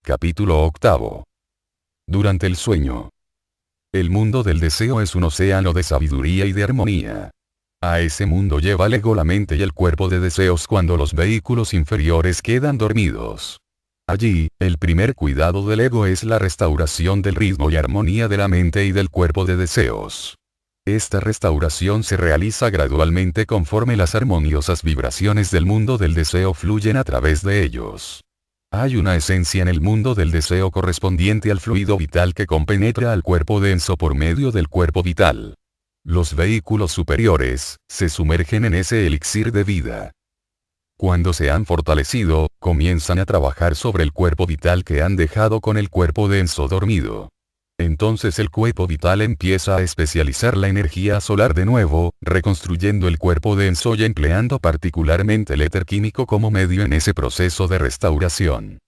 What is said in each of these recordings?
Capítulo octavo. Durante el sueño. El mundo del deseo es un océano de sabiduría y de armonía. A ese mundo lleva el ego, la mente y el cuerpo de deseos cuando los vehículos inferiores quedan dormidos. Allí, el primer cuidado del ego es la restauración del ritmo y armonía de la mente y del cuerpo de deseos. Esta restauración se realiza gradualmente conforme las armoniosas vibraciones del mundo del deseo fluyen a través de ellos. Hay una esencia en el mundo del deseo correspondiente al fluido vital que compenetra al cuerpo denso por medio del cuerpo vital. Los vehículos superiores se sumergen en ese elixir de vida. Cuando se han fortalecido, comienzan a trabajar sobre el cuerpo vital que han dejado con el cuerpo denso dormido. Entonces el cuerpo vital empieza a especializar la energía solar de nuevo, reconstruyendo el cuerpo denso y empleando particularmente el éter químico como medio en ese proceso de restauración.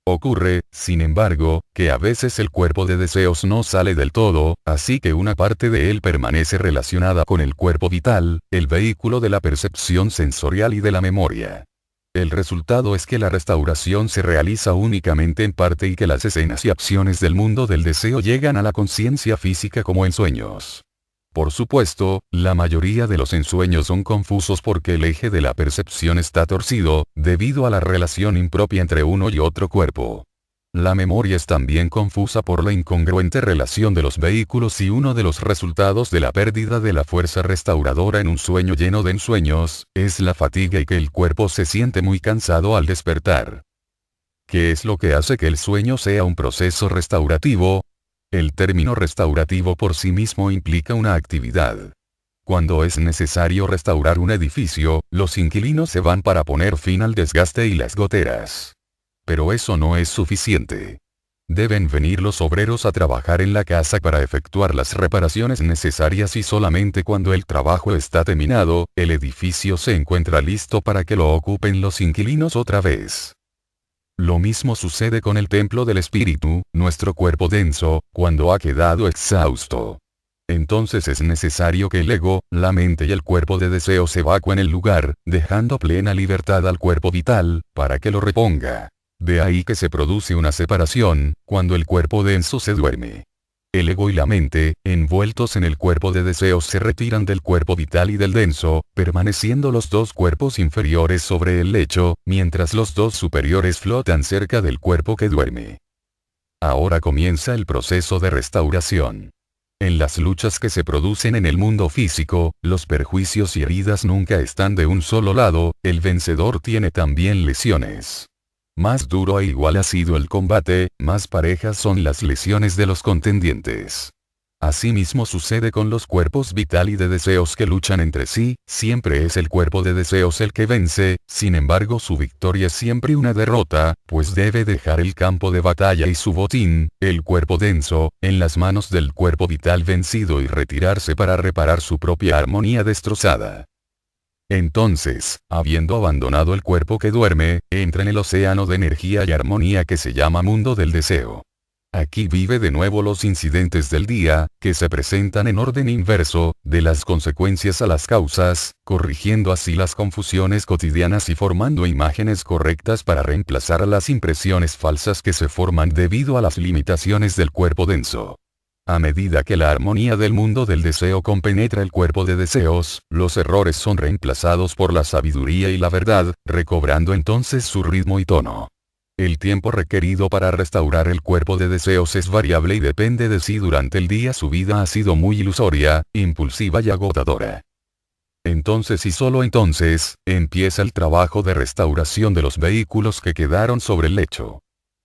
Ocurre, sin embargo, que a veces el cuerpo de deseos no sale del todo, así que una parte de él permanece relacionada con el cuerpo vital, el vehículo de la percepción sensorial y de la memoria. El resultado es que la restauración se realiza únicamente en parte y que las escenas y acciones del mundo del deseo llegan a la conciencia física como en sueños. Por supuesto, la mayoría de los ensueños son confusos porque el eje de la percepción está torcido, debido a la relación impropia entre uno y otro cuerpo. La memoria es también confusa por la incongruente relación de los vehículos y uno de los resultados de la pérdida de la fuerza restauradora en un sueño lleno de ensueños, es la fatiga y que el cuerpo se siente muy cansado al despertar. ¿Qué es lo que hace que el sueño sea un proceso restaurativo? El término restaurativo por sí mismo implica una actividad. Cuando es necesario restaurar un edificio, los inquilinos se van para poner fin al desgaste y las goteras. Pero eso no es suficiente. Deben venir los obreros a trabajar en la casa para efectuar las reparaciones necesarias y solamente cuando el trabajo está terminado, el edificio se encuentra listo para que lo ocupen los inquilinos otra vez. Lo mismo sucede con el templo del espíritu, nuestro cuerpo denso, cuando ha quedado exhausto. Entonces es necesario que el ego, la mente y el cuerpo de deseo se evacúen el lugar, dejando plena libertad al cuerpo vital, para que lo reponga. De ahí que se produce una separación, cuando el cuerpo denso se duerme. El ego y la mente, envueltos en el cuerpo de deseos, se retiran del cuerpo vital y del denso, permaneciendo los dos cuerpos inferiores sobre el lecho, mientras los dos superiores flotan cerca del cuerpo que duerme. Ahora comienza el proceso de restauración. En las luchas que se producen en el mundo físico, los perjuicios y heridas nunca están de un solo lado, el vencedor tiene también lesiones. Más duro e igual ha sido el combate, más parejas son las lesiones de los contendientes. Asimismo sucede con los cuerpos vital y de deseos que luchan entre sí, siempre es el cuerpo de deseos el que vence, sin embargo su victoria es siempre una derrota, pues debe dejar el campo de batalla y su botín, el cuerpo denso, en las manos del cuerpo vital vencido y retirarse para reparar su propia armonía destrozada. Entonces, habiendo abandonado el cuerpo que duerme, entra en el océano de energía y armonía que se llama mundo del deseo. Aquí vive de nuevo los incidentes del día, que se presentan en orden inverso, de las consecuencias a las causas, corrigiendo así las confusiones cotidianas y formando imágenes correctas para reemplazar a las impresiones falsas que se forman debido a las limitaciones del cuerpo denso. A medida que la armonía del mundo del deseo compenetra el cuerpo de deseos, los errores son reemplazados por la sabiduría y la verdad, recobrando entonces su ritmo y tono. El tiempo requerido para restaurar el cuerpo de deseos es variable y depende de si durante el día su vida ha sido muy ilusoria, impulsiva y agotadora. Entonces y solo entonces, empieza el trabajo de restauración de los vehículos que quedaron sobre el lecho.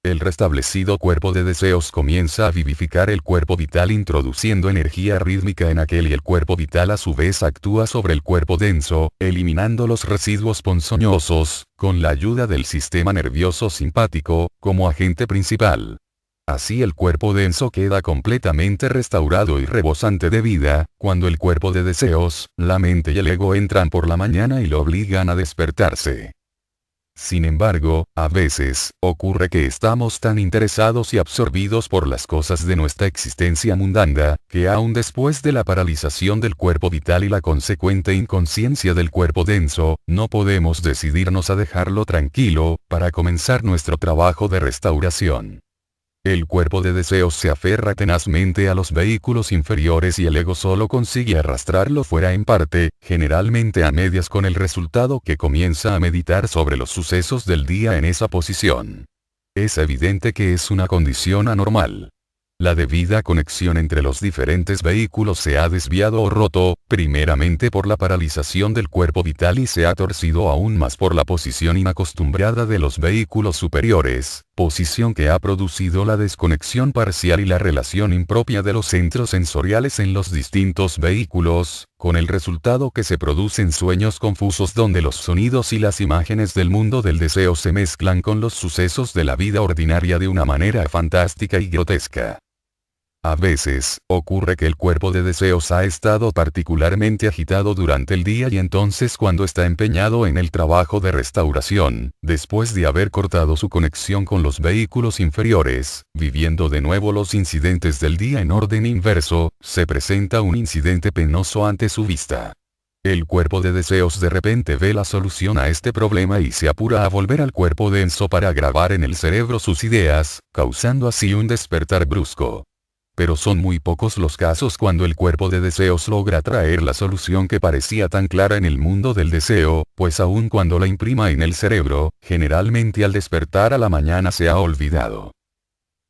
El restablecido cuerpo de deseos comienza a vivificar el cuerpo vital introduciendo energía rítmica en aquel y el cuerpo vital a su vez actúa sobre el cuerpo denso, eliminando los residuos ponzoñosos, con la ayuda del sistema nervioso simpático, como agente principal. Así el cuerpo denso queda completamente restaurado y rebosante de vida, cuando el cuerpo de deseos, la mente y el ego entran por la mañana y lo obligan a despertarse. Sin embargo, a veces, ocurre que estamos tan interesados y absorbidos por las cosas de nuestra existencia mundana, que aun después de la paralización del cuerpo vital y la consecuente inconsciencia del cuerpo denso, no podemos decidirnos a dejarlo tranquilo, para comenzar nuestro trabajo de restauración. El cuerpo de deseos se aferra tenazmente a los vehículos inferiores y el ego solo consigue arrastrarlo fuera en parte, generalmente a medias, con el resultado que comienza a meditar sobre los sucesos del día en esa posición. Es evidente que es una condición anormal. La debida conexión entre los diferentes vehículos se ha desviado o roto, primeramente por la paralización del cuerpo vital y se ha torcido aún más por la posición inacostumbrada de los vehículos superiores, posición que ha producido la desconexión parcial y la relación impropia de los centros sensoriales en los distintos vehículos, con el resultado que se producen sueños confusos donde los sonidos y las imágenes del mundo del deseo se mezclan con los sucesos de la vida ordinaria de una manera fantástica y grotesca. A veces, ocurre que el cuerpo de deseos ha estado particularmente agitado durante el día y entonces cuando está empeñado en el trabajo de restauración, después de haber cortado su conexión con los vehículos inferiores, viviendo de nuevo los incidentes del día en orden inverso, se presenta un incidente penoso ante su vista. El cuerpo de deseos de repente ve la solución a este problema y se apura a volver al cuerpo denso para grabar en el cerebro sus ideas, causando así un despertar brusco. Pero son muy pocos los casos cuando el cuerpo de deseos logra traer la solución que parecía tan clara en el mundo del deseo, pues aun cuando la imprima en el cerebro, generalmente al despertar a la mañana se ha olvidado.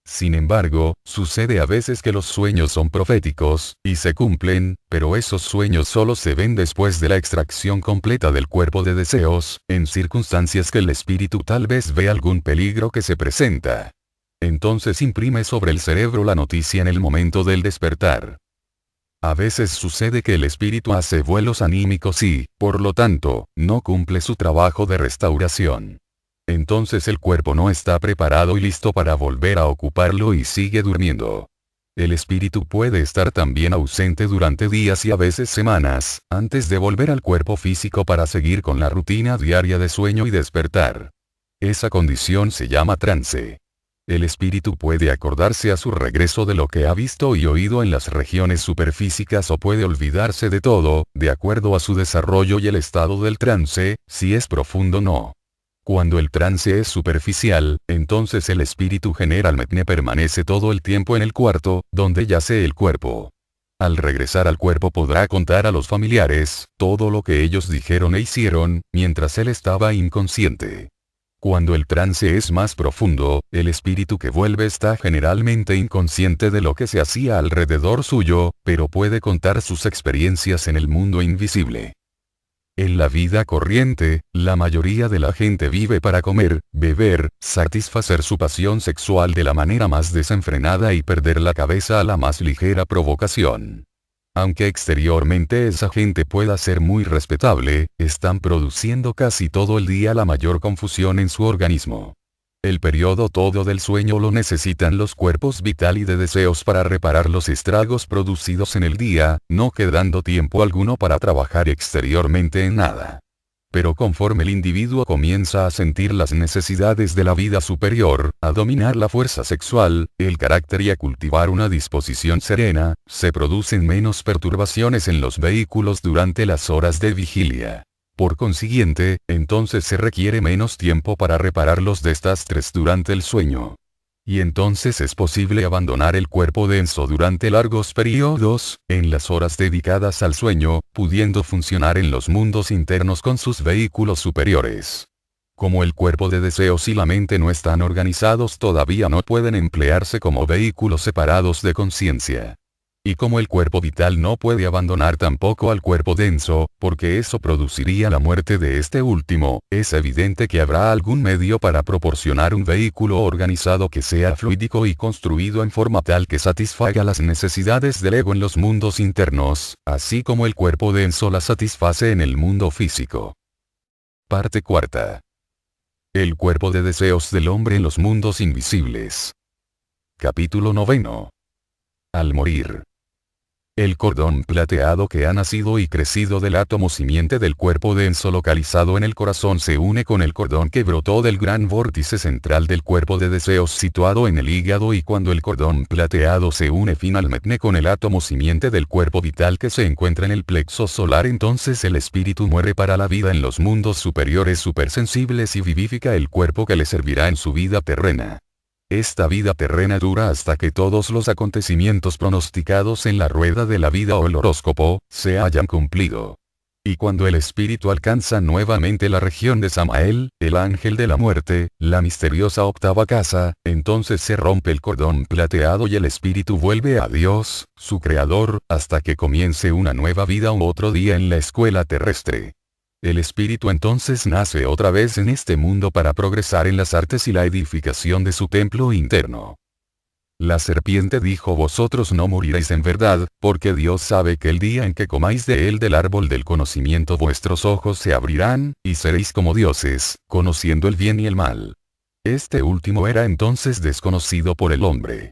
Sin embargo, sucede a veces que los sueños son proféticos, y se cumplen, pero esos sueños solo se ven después de la extracción completa del cuerpo de deseos, en circunstancias que el espíritu tal vez ve algún peligro que se presenta. Entonces imprime sobre el cerebro la noticia en el momento del despertar. A veces sucede que el espíritu hace vuelos anímicos y, por lo tanto, no cumple su trabajo de restauración. Entonces el cuerpo no está preparado y listo para volver a ocuparlo y sigue durmiendo. El espíritu puede estar también ausente durante días y a veces semanas, antes de volver al cuerpo físico para seguir con la rutina diaria de sueño y despertar. Esa condición se llama trance. El espíritu puede acordarse a su regreso de lo que ha visto y oído en las regiones superfísicas o puede olvidarse de todo, de acuerdo a su desarrollo y el estado del trance, si es profundo o no. Cuando el trance es superficial, entonces el espíritu generalmente permanece todo el tiempo en el cuarto, donde yace el cuerpo. Al regresar al cuerpo podrá contar a los familiares, todo lo que ellos dijeron e hicieron, mientras él estaba inconsciente. Cuando el trance es más profundo, el espíritu que vuelve está generalmente inconsciente de lo que se hacía alrededor suyo, pero puede contar sus experiencias en el mundo invisible. En la vida corriente, la mayoría de la gente vive para comer, beber, satisfacer su pasión sexual de la manera más desenfrenada y perder la cabeza a la más ligera provocación. Aunque exteriormente esa gente pueda ser muy respetable, están produciendo casi todo el día la mayor confusión en su organismo. El periodo todo del sueño lo necesitan los cuerpos vital y de deseos para reparar los estragos producidos en el día, no quedando tiempo alguno para trabajar exteriormente en nada. Pero conforme el individuo comienza a sentir las necesidades de la vida superior, a dominar la fuerza sexual, el carácter y a cultivar una disposición serena, se producen menos perturbaciones en los vehículos durante las horas de vigilia. Por consiguiente, entonces se requiere menos tiempo para reparar los desastres durante el sueño. Y entonces es posible abandonar el cuerpo denso durante largos periodos, en las horas dedicadas al sueño, pudiendo funcionar en los mundos internos con sus vehículos superiores. Como el cuerpo de deseos y la mente no están organizados todavía no pueden emplearse como vehículos separados de conciencia. Y como el cuerpo vital no puede abandonar tampoco al cuerpo denso, porque eso produciría la muerte de este último, es evidente que habrá algún medio para proporcionar un vehículo organizado que sea fluídico y construido en forma tal que satisfaga las necesidades del ego en los mundos internos, así como el cuerpo denso las satisface en el mundo físico. Parte cuarta. El cuerpo de deseos del hombre en los mundos invisibles. Capítulo 9. Al morir. El cordón plateado que ha nacido y crecido del átomo simiente del cuerpo denso localizado en el corazón se une con el cordón que brotó del gran vórtice central del cuerpo de deseos situado en el hígado, y cuando el cordón plateado se une finalmente con el átomo simiente del cuerpo vital que se encuentra en el plexo solar, entonces el espíritu muere para la vida en los mundos superiores supersensibles y vivifica el cuerpo que le servirá en su vida terrena. Esta vida terrena dura hasta que todos los acontecimientos pronosticados en la rueda de la vida o el horóscopo, se hayan cumplido. Y cuando el espíritu alcanza nuevamente la región de Samael, el ángel de la muerte, la misteriosa octava casa, entonces se rompe el cordón plateado y el espíritu vuelve a Dios, su creador, hasta que comience una nueva vida u otro día en la escuela terrestre. El espíritu entonces nace otra vez en este mundo para progresar en las artes y la edificación de su templo interno. La serpiente dijo: vosotros no moriréis en verdad, porque Dios sabe que el día en que comáis de él del árbol del conocimiento vuestros ojos se abrirán, y seréis como dioses, conociendo el bien y el mal. Este último era entonces desconocido por el hombre.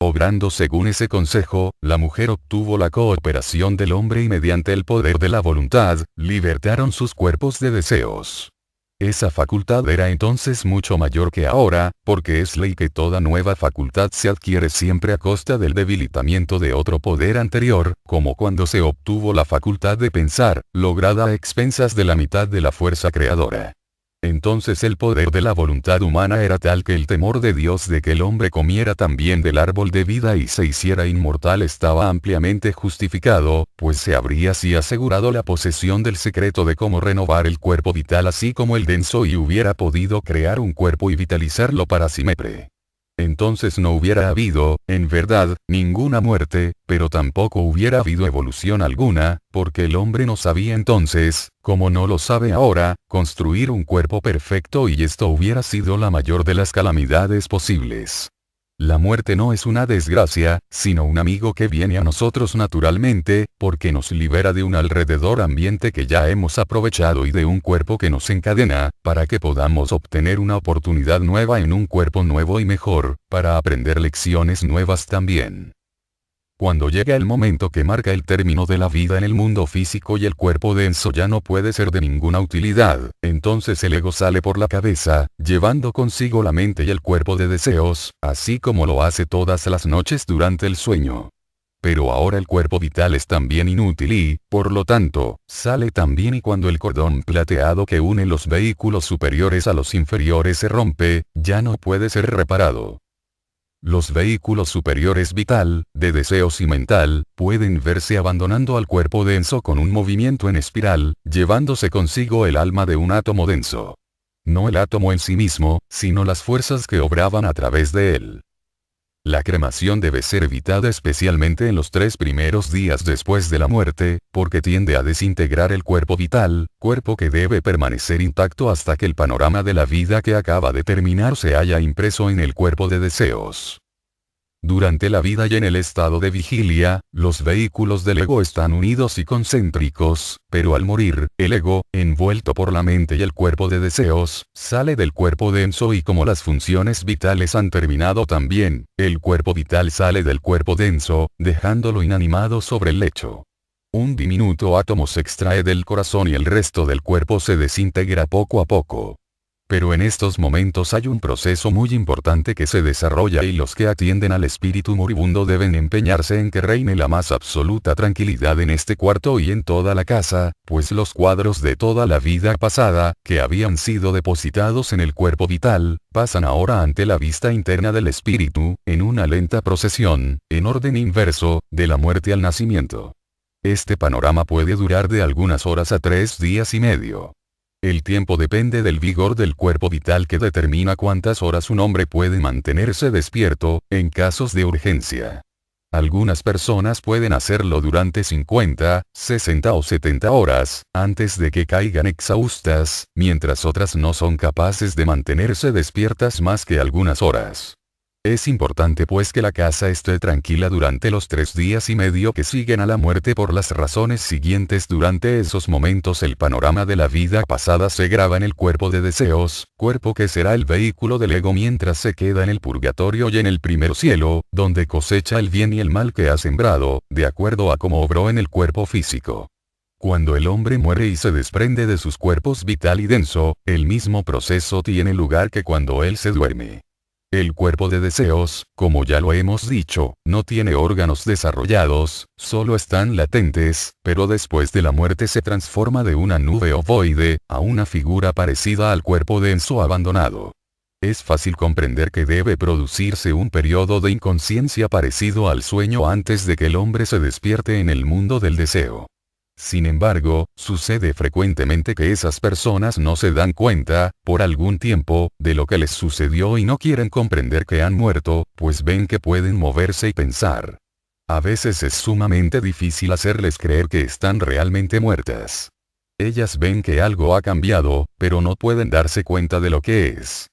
Obrando según ese consejo, la mujer obtuvo la cooperación del hombre y mediante el poder de la voluntad, libertaron sus cuerpos de deseos. Esa facultad era entonces mucho mayor que ahora, porque es ley que toda nueva facultad se adquiere siempre a costa del debilitamiento de otro poder anterior, como cuando se obtuvo la facultad de pensar, lograda a expensas de la mitad de la fuerza creadora. Entonces el poder de la voluntad humana era tal que el temor de Dios de que el hombre comiera también del árbol de vida y se hiciera inmortal estaba ampliamente justificado, pues se habría así asegurado la posesión del secreto de cómo renovar el cuerpo vital así como el denso, y hubiera podido crear un cuerpo y vitalizarlo para siempre. Entonces no hubiera habido, en verdad, ninguna muerte, pero tampoco hubiera habido evolución alguna, porque el hombre no sabía entonces, como no lo sabe ahora, construir un cuerpo perfecto, y esto hubiera sido la mayor de las calamidades posibles. La muerte no es una desgracia, sino un amigo que viene a nosotros naturalmente, porque nos libera de un alrededor ambiente que ya hemos aprovechado y de un cuerpo que nos encadena, para que podamos obtener una oportunidad nueva en un cuerpo nuevo y mejor, para aprender lecciones nuevas también. Cuando llega el momento que marca el término de la vida en el mundo físico y el cuerpo denso ya no puede ser de ninguna utilidad, entonces el ego sale por la cabeza, llevando consigo la mente y el cuerpo de deseos, así como lo hace todas las noches durante el sueño. Pero ahora el cuerpo vital es también inútil y, por lo tanto, sale también, y cuando el cordón plateado que une los vehículos superiores a los inferiores se rompe, ya no puede ser reparado. Los vehículos superiores vital, de deseos y mental, pueden verse abandonando al cuerpo denso con un movimiento en espiral, llevándose consigo el alma de un átomo denso. No el átomo en sí mismo, sino las fuerzas que obraban a través de él. La cremación debe ser evitada especialmente en los 3 primeros días después de la muerte, porque tiende a desintegrar el cuerpo vital, cuerpo que debe permanecer intacto hasta que el panorama de la vida que acaba de terminar se haya impreso en el cuerpo de deseos. Durante la vida y en el estado de vigilia, los vehículos del ego están unidos y concéntricos, pero al morir, el ego, envuelto por la mente y el cuerpo de deseos, sale del cuerpo denso, y como las funciones vitales han terminado también, el cuerpo vital sale del cuerpo denso, dejándolo inanimado sobre el lecho. Un diminuto átomo se extrae del corazón y el resto del cuerpo se desintegra poco a poco. Pero en estos momentos hay un proceso muy importante que se desarrolla, y los que atienden al espíritu moribundo deben empeñarse en que reine la más absoluta tranquilidad en este cuarto y en toda la casa, pues los cuadros de toda la vida pasada, que habían sido depositados en el cuerpo vital, pasan ahora ante la vista interna del espíritu, en una lenta procesión, en orden inverso, de la muerte al nacimiento. Este panorama puede durar de algunas horas a 3 días y medio. El tiempo depende del vigor del cuerpo vital, que determina cuántas horas un hombre puede mantenerse despierto, en casos de urgencia. Algunas personas pueden hacerlo durante 50, 60 o 70 horas, antes de que caigan exhaustas, mientras otras no son capaces de mantenerse despiertas más que algunas horas. Es importante pues que la casa esté tranquila durante los 3 días y medio que siguen a la muerte por las razones siguientes. Durante esos momentos el panorama de la vida pasada se graba en el cuerpo de deseos, cuerpo que será el vehículo del ego mientras se queda en el purgatorio y en el primer cielo, donde cosecha el bien y el mal que ha sembrado, de acuerdo a cómo obró en el cuerpo físico. Cuando el hombre muere y se desprende de sus cuerpos vital y denso, el mismo proceso tiene lugar que cuando él se duerme. El cuerpo de deseos, como ya lo hemos dicho, no tiene órganos desarrollados, solo están latentes, pero después de la muerte se transforma de una nube ovoide, a una figura parecida al cuerpo denso abandonado. Es fácil comprender que debe producirse un periodo de inconsciencia parecido al sueño antes de que el hombre se despierte en el mundo del deseo. Sin embargo, sucede frecuentemente que esas personas no se dan cuenta, por algún tiempo, de lo que les sucedió y no quieren comprender que han muerto, pues ven que pueden moverse y pensar. A veces es sumamente difícil hacerles creer que están realmente muertas. Ellas ven que algo ha cambiado, pero no pueden darse cuenta de lo que es.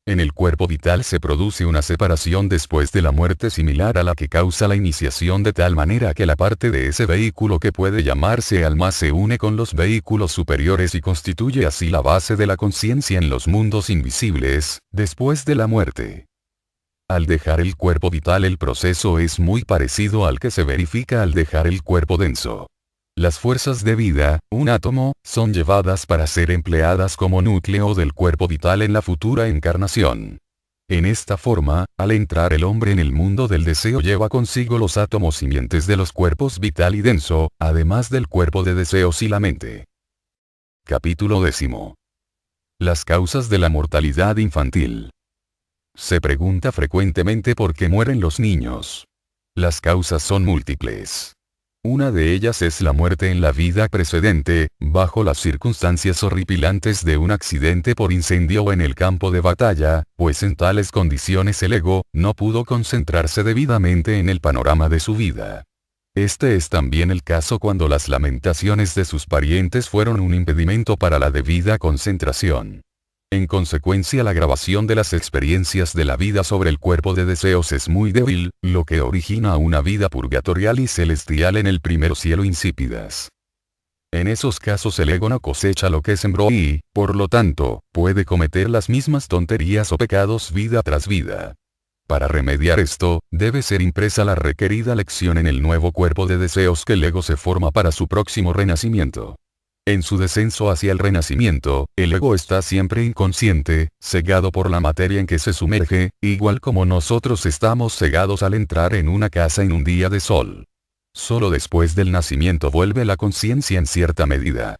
En el cuerpo vital se produce una separación después de la muerte similar a la que causa la iniciación, de tal manera que la parte de ese vehículo que puede llamarse alma se une con los vehículos superiores y constituye así la base de la conciencia en los mundos invisibles, después de la muerte. Al dejar el cuerpo vital el proceso es muy parecido al que se verifica al dejar el cuerpo denso. Las fuerzas de vida, un átomo, son llevadas para ser empleadas como núcleo del cuerpo vital en la futura encarnación. En esta forma, al entrar el hombre en el mundo del deseo lleva consigo los átomos simientes de los cuerpos vital y denso, además del cuerpo de deseos y la mente. Capítulo 10. Las causas de la mortalidad infantil. Se pregunta frecuentemente por qué mueren los niños. Las causas son múltiples. Una de ellas es la muerte en la vida precedente, bajo las circunstancias horripilantes de un accidente por incendio o en el campo de batalla, pues en tales condiciones el ego no pudo concentrarse debidamente en el panorama de su vida. Este es también el caso cuando las lamentaciones de sus parientes fueron un impedimento para la debida concentración. En consecuencia, la grabación de las experiencias de la vida sobre el cuerpo de deseos es muy débil, lo que origina una vida purgatorial y celestial en el primer cielo insípidas. En esos casos el ego no cosecha lo que sembró y, por lo tanto, puede cometer las mismas tonterías o pecados vida tras vida. Para remediar esto, debe ser impresa la requerida lección en el nuevo cuerpo de deseos que el ego se forma para su próximo renacimiento. En su descenso hacia el renacimiento, el ego está siempre inconsciente, cegado por la materia en que se sumerge, igual como nosotros estamos cegados al entrar en una casa en un día de sol. Solo después del nacimiento vuelve la conciencia en cierta medida.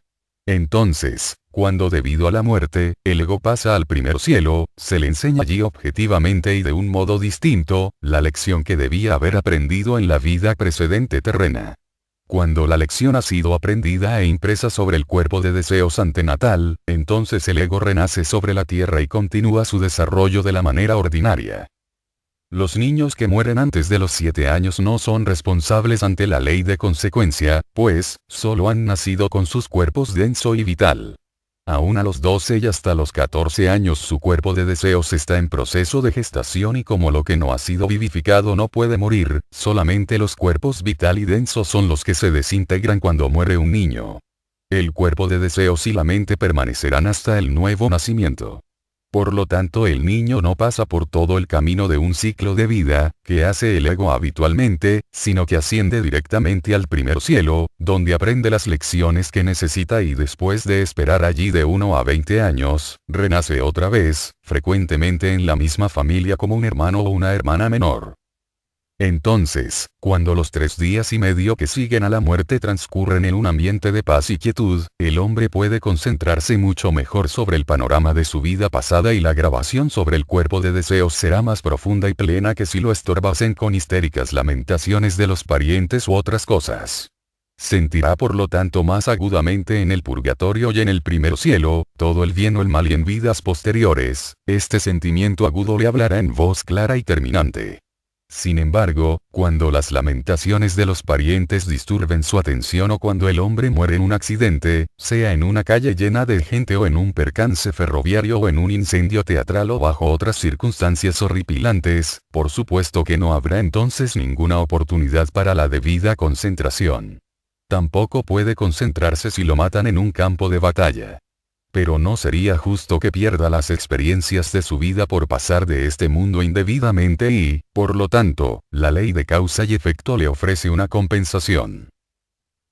Entonces, cuando debido a la muerte, el ego pasa al primer cielo, se le enseña allí objetivamente y de un modo distinto, la lección que debía haber aprendido en la vida precedente terrena. Cuando la lección ha sido aprendida e impresa sobre el cuerpo de deseos antenatal, entonces el ego renace sobre la tierra y continúa su desarrollo de la manera ordinaria. Los niños que mueren antes de los 7 años no son responsables ante la ley de consecuencia, pues, solo han nacido con sus cuerpos denso y vital. Aún a los 12 y hasta los 14 años su cuerpo de deseos está en proceso de gestación y como lo que no ha sido vivificado no puede morir, solamente los cuerpos vital y denso son los que se desintegran cuando muere un niño. El cuerpo de deseos y la mente permanecerán hasta el nuevo nacimiento. Por lo tanto el niño no pasa por todo el camino de un ciclo de vida, que hace el ego habitualmente, sino que asciende directamente al primer cielo, donde aprende las lecciones que necesita y después de esperar allí de 1 a 20 años, renace otra vez, frecuentemente en la misma familia como un hermano o una hermana menor. Entonces, cuando los 3 días y medio que siguen a la muerte transcurren en un ambiente de paz y quietud, el hombre puede concentrarse mucho mejor sobre el panorama de su vida pasada y la grabación sobre el cuerpo de deseos será más profunda y plena que si lo estorbasen con histéricas lamentaciones de los parientes u otras cosas. Sentirá por lo tanto más agudamente en el purgatorio y en el primer cielo, todo el bien o el mal y en vidas posteriores, este sentimiento agudo le hablará en voz clara y terminante. Sin embargo, cuando las lamentaciones de los parientes disturben su atención o cuando el hombre muere en un accidente, sea en una calle llena de gente o en un percance ferroviario o en un incendio teatral o bajo otras circunstancias horripilantes, por supuesto que no habrá entonces ninguna oportunidad para la debida concentración. Tampoco puede concentrarse si lo matan en un campo de batalla. Pero no sería justo que pierda las experiencias de su vida por pasar de este mundo indebidamente y, por lo tanto, la ley de causa y efecto le ofrece una compensación.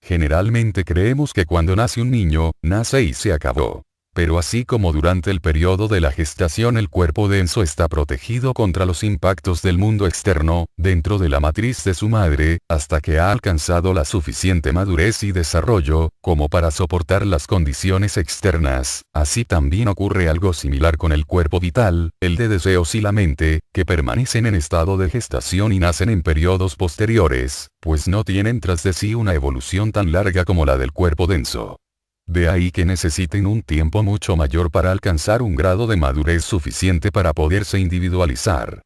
Generalmente creemos que cuando nace un niño, nace y se acabó. Pero así como durante el periodo de la gestación el cuerpo denso está protegido contra los impactos del mundo externo, dentro de la matriz de su madre, hasta que ha alcanzado la suficiente madurez y desarrollo, como para soportar las condiciones externas, así también ocurre algo similar con el cuerpo vital, el de deseos y la mente, que permanecen en estado de gestación y nacen en periodos posteriores, pues no tienen tras de sí una evolución tan larga como la del cuerpo denso. De ahí que necesiten un tiempo mucho mayor para alcanzar un grado de madurez suficiente para poderse individualizar.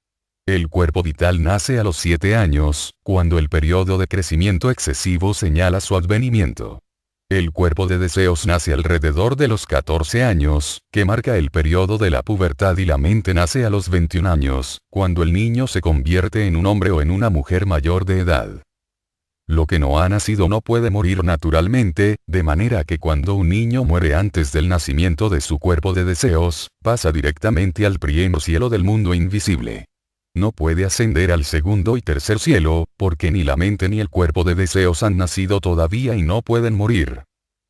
El cuerpo vital nace a los 7 años, cuando el periodo de crecimiento excesivo señala su advenimiento. El cuerpo de deseos nace alrededor de los 14 años, que marca el periodo de la pubertad, y la mente nace a los 21 años, cuando el niño se convierte en un hombre o en una mujer mayor de edad. Lo que no ha nacido no puede morir naturalmente, de manera que cuando un niño muere antes del nacimiento de su cuerpo de deseos, pasa directamente al primer cielo del mundo invisible. No puede ascender al segundo y tercer cielo, porque ni la mente ni el cuerpo de deseos han nacido todavía y no pueden morir.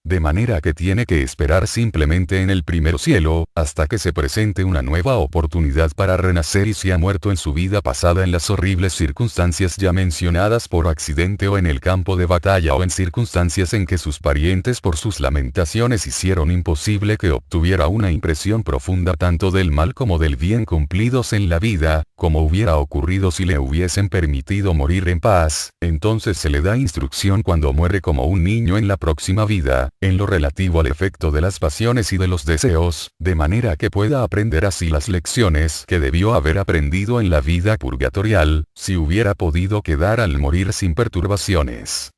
De manera que tiene que esperar simplemente en el primer cielo, hasta que se presente una nueva oportunidad para renacer, y si ha muerto en su vida pasada en las horribles circunstancias ya mencionadas por accidente o en el campo de batalla o en circunstancias en que sus parientes por sus lamentaciones hicieron imposible que obtuviera una impresión profunda tanto del mal como del bien cumplidos en la vida, como hubiera ocurrido si le hubiesen permitido morir en paz, entonces se le da instrucción cuando muere como un niño en la próxima vida, en lo relativo al efecto de las pasiones y de los deseos, de manera que pueda aprender así las lecciones que debió haber aprendido en la vida purgatorial, si hubiera podido quedar al morir sin perturbaciones.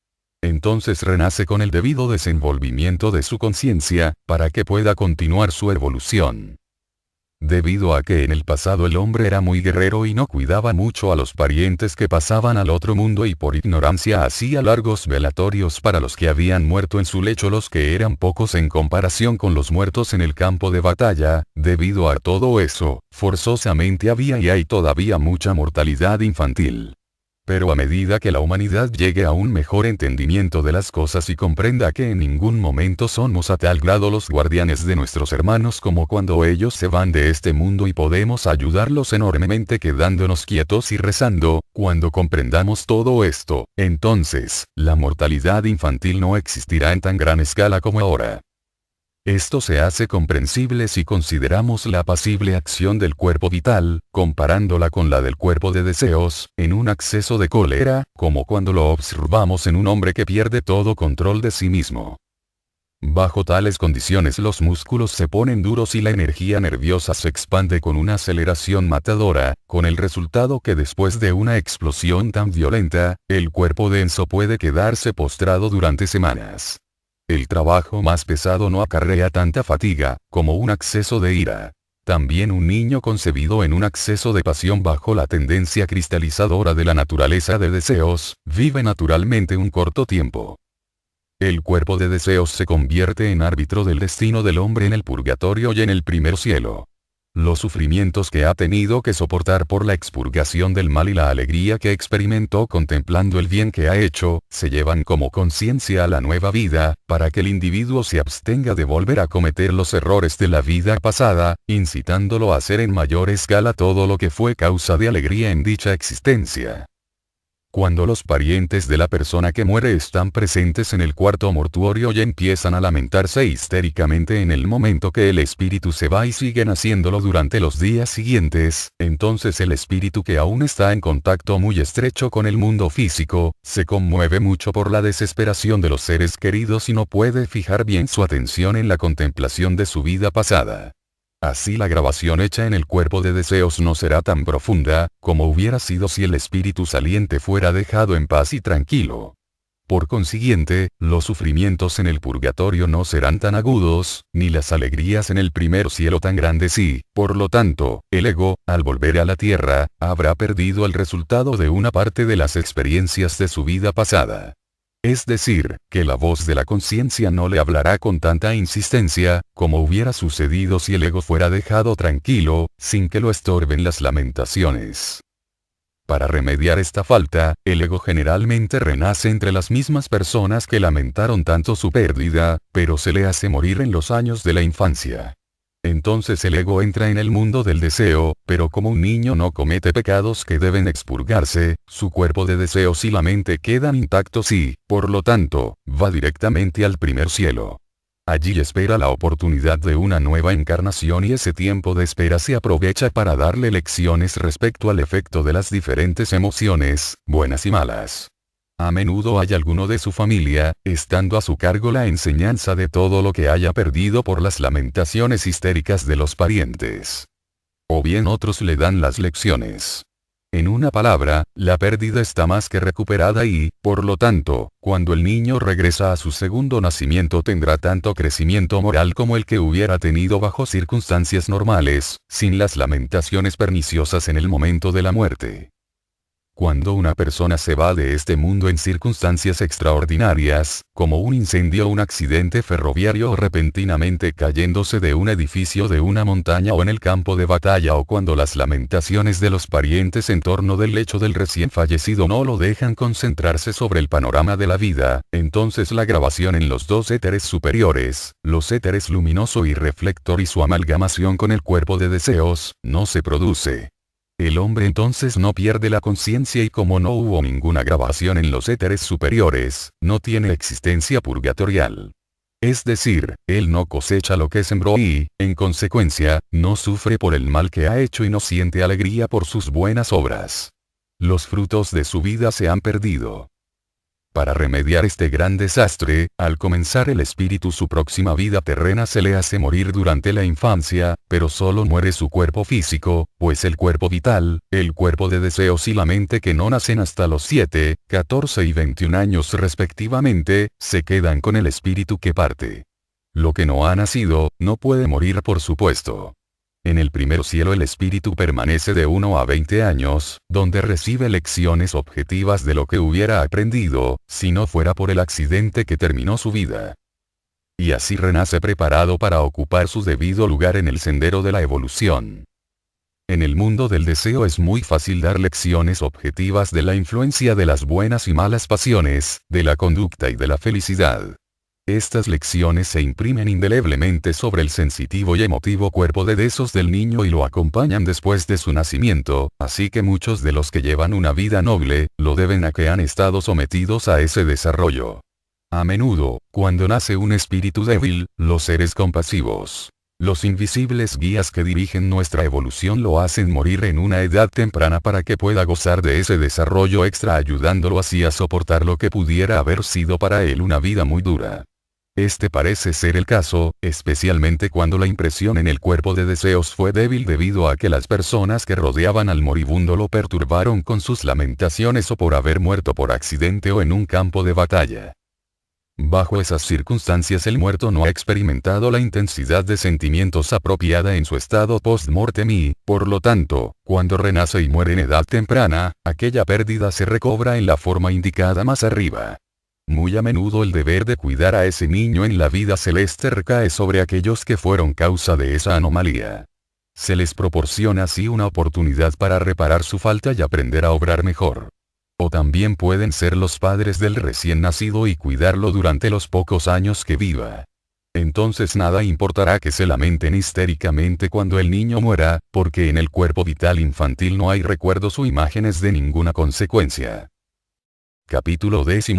Entonces renace con el debido desenvolvimiento de su conciencia, para que pueda continuar su evolución. Debido a que en el pasado el hombre era muy guerrero y no cuidaba mucho a los parientes que pasaban al otro mundo, y por ignorancia hacía largos velatorios para los que habían muerto en su lecho, los que eran pocos en comparación con los muertos en el campo de batalla, debido a todo eso, forzosamente había y hay todavía mucha mortalidad infantil. Pero a medida que la humanidad llegue a un mejor entendimiento de las cosas y comprenda que en ningún momento somos a tal grado los guardianes de nuestros hermanos como cuando ellos se van de este mundo, y podemos ayudarlos enormemente quedándonos quietos y rezando, cuando comprendamos todo esto, entonces, la mortalidad infantil no existirá en tan gran escala como ahora. Esto se hace comprensible si consideramos la apacible acción del cuerpo vital, comparándola con la del cuerpo de deseos, en un acceso de cólera, como cuando lo observamos en un hombre que pierde todo control de sí mismo. Bajo tales condiciones los músculos se ponen duros y la energía nerviosa se expande con una aceleración matadora, con el resultado que después de una explosión tan violenta, el cuerpo denso puede quedarse postrado durante semanas. El trabajo más pesado no acarrea tanta fatiga, como un acceso de ira. También un niño concebido en un acceso de pasión bajo la tendencia cristalizadora de la naturaleza de deseos, vive naturalmente un corto tiempo. El cuerpo de deseos se convierte en árbitro del destino del hombre en el purgatorio y en el primer cielo. Los sufrimientos que ha tenido que soportar por la expurgación del mal y la alegría que experimentó contemplando el bien que ha hecho, se llevan como conciencia a la nueva vida, para que el individuo se abstenga de volver a cometer los errores de la vida pasada, incitándolo a hacer en mayor escala todo lo que fue causa de alegría en dicha existencia. Cuando los parientes de la persona que muere están presentes en el cuarto mortuorio y empiezan a lamentarse histéricamente en el momento que el espíritu se va y siguen haciéndolo durante los días siguientes, entonces el espíritu, que aún está en contacto muy estrecho con el mundo físico, se conmueve mucho por la desesperación de los seres queridos y no puede fijar bien su atención en la contemplación de su vida pasada. Así la grabación hecha en el cuerpo de deseos no será tan profunda, como hubiera sido si el espíritu saliente fuera dejado en paz y tranquilo. Por consiguiente, los sufrimientos en el purgatorio no serán tan agudos, ni las alegrías en el primer cielo tan grandes y, por lo tanto, el ego, al volver a la tierra, habrá perdido el resultado de una parte de las experiencias de su vida pasada. Es decir, que la voz de la conciencia no le hablará con tanta insistencia, como hubiera sucedido si el ego fuera dejado tranquilo, sin que lo estorben las lamentaciones. Para remediar esta falta, el ego generalmente renace entre las mismas personas que lamentaron tanto su pérdida, pero se le hace morir en los años de la infancia. Entonces el ego entra en el mundo del deseo, pero como un niño no comete pecados que deben expurgarse, su cuerpo de deseos y la mente quedan intactos y, por lo tanto, va directamente al primer cielo. Allí espera la oportunidad de una nueva encarnación y ese tiempo de espera se aprovecha para darle lecciones respecto al efecto de las diferentes emociones, buenas y malas. A menudo hay alguno de su familia, estando a su cargo la enseñanza de todo lo que haya perdido por las lamentaciones histéricas de los parientes. O bien otros le dan las lecciones. En una palabra, la pérdida está más que recuperada y, por lo tanto, cuando el niño regresa a su segundo nacimiento tendrá tanto crecimiento moral como el que hubiera tenido bajo circunstancias normales, sin las lamentaciones perniciosas en el momento de la muerte. Cuando una persona se va de este mundo en circunstancias extraordinarias, como un incendio o un accidente ferroviario o repentinamente cayéndose de un edificio de una montaña o en el campo de batalla o cuando las lamentaciones de los parientes en torno del lecho del recién fallecido no lo dejan concentrarse sobre el panorama de la vida, entonces la grabación en los dos éteres superiores, los éteres luminoso y reflector y su amalgamación con el cuerpo de deseos, no se produce. El hombre entonces no pierde la conciencia y como no hubo ninguna grabación en los éteres superiores, no tiene existencia purgatorial. Es decir, él no cosecha lo que sembró y, en consecuencia, no sufre por el mal que ha hecho y no siente alegría por sus buenas obras. Los frutos de su vida se han perdido. Para remediar este gran desastre, al comenzar el espíritu su próxima vida terrena se le hace morir durante la infancia, pero solo muere su cuerpo físico, pues el cuerpo vital, el cuerpo de deseos y la mente que no nacen hasta los 7, 14 y 21 años respectivamente, se quedan con el espíritu que parte. Lo que no ha nacido, no puede morir por supuesto. En el primer cielo el espíritu permanece de 1 a 20 años, donde recibe lecciones objetivas de lo que hubiera aprendido, si no fuera por el accidente que terminó su vida. Y así renace preparado para ocupar su debido lugar en el sendero de la evolución. En el mundo del deseo es muy fácil dar lecciones objetivas de la influencia de las buenas y malas pasiones, de la conducta y de la felicidad. Estas lecciones se imprimen indeleblemente sobre el sensitivo y emotivo cuerpo de deseos del niño y lo acompañan después de su nacimiento, así que muchos de los que llevan una vida noble, lo deben a que han estado sometidos a ese desarrollo. A menudo, cuando nace un espíritu débil, los seres compasivos, los invisibles guías que dirigen nuestra evolución lo hacen morir en una edad temprana para que pueda gozar de ese desarrollo extra ayudándolo así a soportar lo que pudiera haber sido para él una vida muy dura. Este parece ser el caso, especialmente cuando la impresión en el cuerpo de deseos fue débil debido a que las personas que rodeaban al moribundo lo perturbaron con sus lamentaciones o por haber muerto por accidente o en un campo de batalla. Bajo esas circunstancias el muerto no ha experimentado la intensidad de sentimientos apropiada en su estado post-mortem y, por lo tanto, cuando renace y muere en edad temprana, aquella pérdida se recobra en la forma indicada más arriba. Muy a menudo el deber de cuidar a ese niño en la vida celeste recae sobre aquellos que fueron causa de esa anomalía. Se les proporciona así una oportunidad para reparar su falta y aprender a obrar mejor. O también pueden ser los padres del recién nacido y cuidarlo durante los pocos años que viva. Entonces nada importará que se lamenten histéricamente cuando el niño muera, porque en el cuerpo vital infantil no hay recuerdos o imágenes de ninguna consecuencia. Capítulo 11.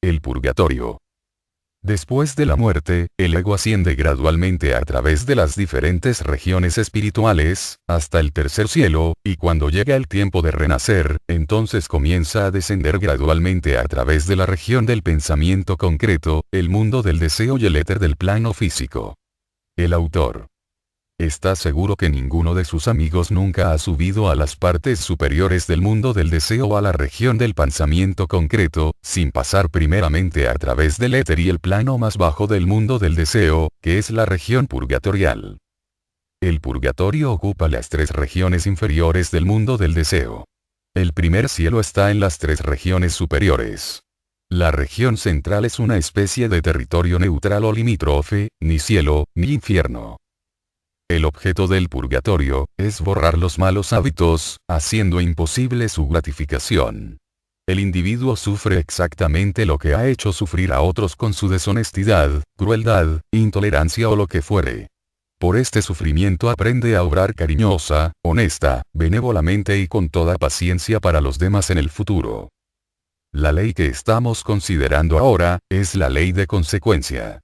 El purgatorio. Después de la muerte, el ego asciende gradualmente a través de las diferentes regiones espirituales, hasta el tercer cielo, y cuando llega el tiempo de renacer, entonces comienza a descender gradualmente a través de la región del pensamiento concreto, el mundo del deseo y el éter del plano físico. El autor. Está seguro que ninguno de sus amigos nunca ha subido a las partes superiores del mundo del deseo o a la región del pensamiento concreto, sin pasar primeramente a través del éter y el plano más bajo del mundo del deseo, que es la región purgatorial. El purgatorio ocupa las 3 regiones inferiores del mundo del deseo. El primer cielo está en las 3 regiones superiores. La región central es una especie de territorio neutral o limítrofe, ni cielo, ni infierno. El objeto del purgatorio es borrar los malos hábitos, haciendo imposible su gratificación. El individuo sufre exactamente lo que ha hecho sufrir a otros con su deshonestidad, crueldad, intolerancia o lo que fuere. Por este sufrimiento aprende a obrar cariñosa, honesta, benévolamente y con toda paciencia para los demás en el futuro. La ley que estamos considerando ahora, es la ley de consecuencia.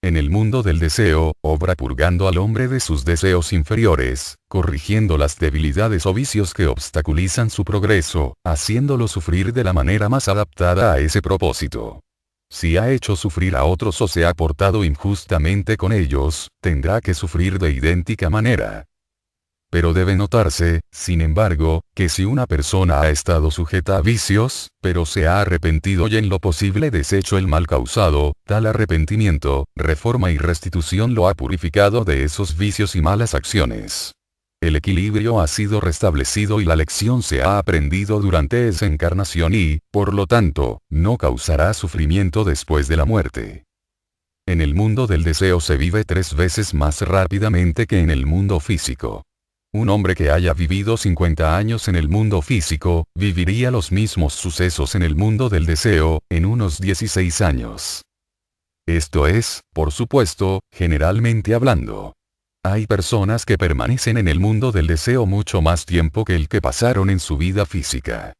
En el mundo del deseo, obra purgando al hombre de sus deseos inferiores, corrigiendo las debilidades o vicios que obstaculizan su progreso, haciéndolo sufrir de la manera más adaptada a ese propósito. Si ha hecho sufrir a otros o se ha portado injustamente con ellos, tendrá que sufrir de idéntica manera. Pero debe notarse, sin embargo, que si una persona ha estado sujeta a vicios, pero se ha arrepentido y en lo posible deshecho el mal causado, tal arrepentimiento, reforma y restitución lo ha purificado de esos vicios y malas acciones. El equilibrio ha sido restablecido y la lección se ha aprendido durante esa encarnación y, por lo tanto, no causará sufrimiento después de la muerte. En el mundo del deseo se vive 3 veces más rápidamente que en el mundo físico. Un hombre que haya vivido 50 años en el mundo físico, viviría los mismos sucesos en el mundo del deseo, en unos 16 años. Esto es, por supuesto, generalmente hablando. Hay personas que permanecen en el mundo del deseo mucho más tiempo que el que pasaron en su vida física.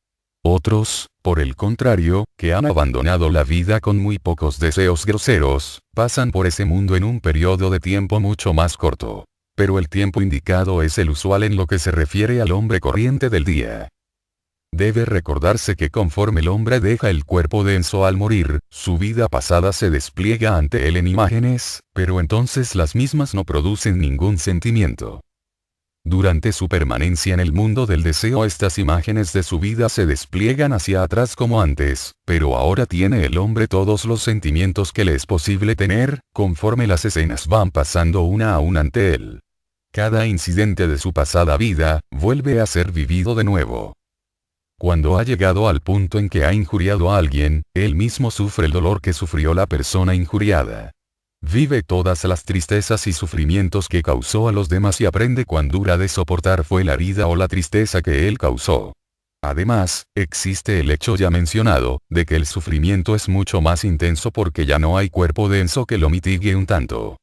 Otros, por el contrario, que han abandonado la vida con muy pocos deseos groseros, pasan por ese mundo en un periodo de tiempo mucho más corto. Pero el tiempo indicado es el usual en lo que se refiere al hombre corriente del día. Debe recordarse que conforme el hombre deja el cuerpo denso al morir, su vida pasada se despliega ante él en imágenes, pero entonces las mismas no producen ningún sentimiento. Durante su permanencia en el mundo del deseo estas imágenes de su vida se despliegan hacia atrás como antes, pero ahora tiene el hombre todos los sentimientos que le es posible tener, conforme las escenas van pasando una a una ante él. Cada incidente de su pasada vida, vuelve a ser vivido de nuevo. Cuando ha llegado al punto en que ha injuriado a alguien, él mismo sufre el dolor que sufrió la persona injuriada. Vive todas las tristezas y sufrimientos que causó a los demás y aprende cuán dura de soportar fue la herida o la tristeza que él causó. Además, existe el hecho ya mencionado, de que el sufrimiento es mucho más intenso porque ya no hay cuerpo denso que lo mitigue un tanto.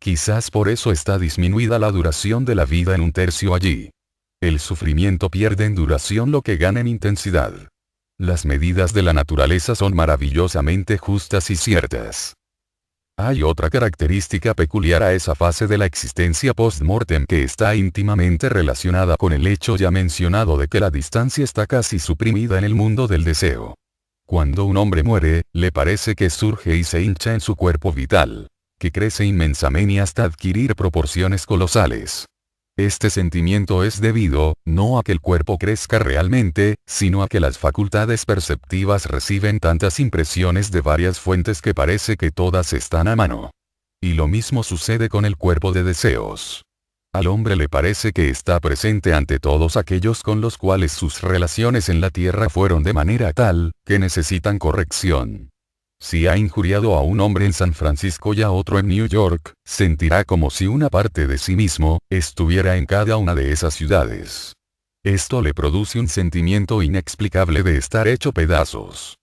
Quizás por eso está disminuida la duración de la vida en 1/3 allí. El sufrimiento pierde en duración lo que gana en intensidad. Las medidas de la naturaleza son maravillosamente justas y ciertas. Hay otra característica peculiar a esa fase de la existencia post-mortem que está íntimamente relacionada con el hecho ya mencionado de que la distancia está casi suprimida en el mundo del deseo. Cuando un hombre muere, le parece que surge y se hincha en su cuerpo vital, que crece inmensamente hasta adquirir proporciones colosales. Este sentimiento es debido, no a que el cuerpo crezca realmente, sino a que las facultades perceptivas reciben tantas impresiones de varias fuentes que parece que todas están a mano. Y lo mismo sucede con el cuerpo de deseos. Al hombre le parece que está presente ante todos aquellos con los cuales sus relaciones en la tierra fueron de manera tal, que necesitan corrección. Si ha injuriado a un hombre en San Francisco y a otro en New York, sentirá como si una parte de sí mismo, estuviera en cada una de esas ciudades. Esto le produce un sentimiento inexplicable de estar hecho pedazos.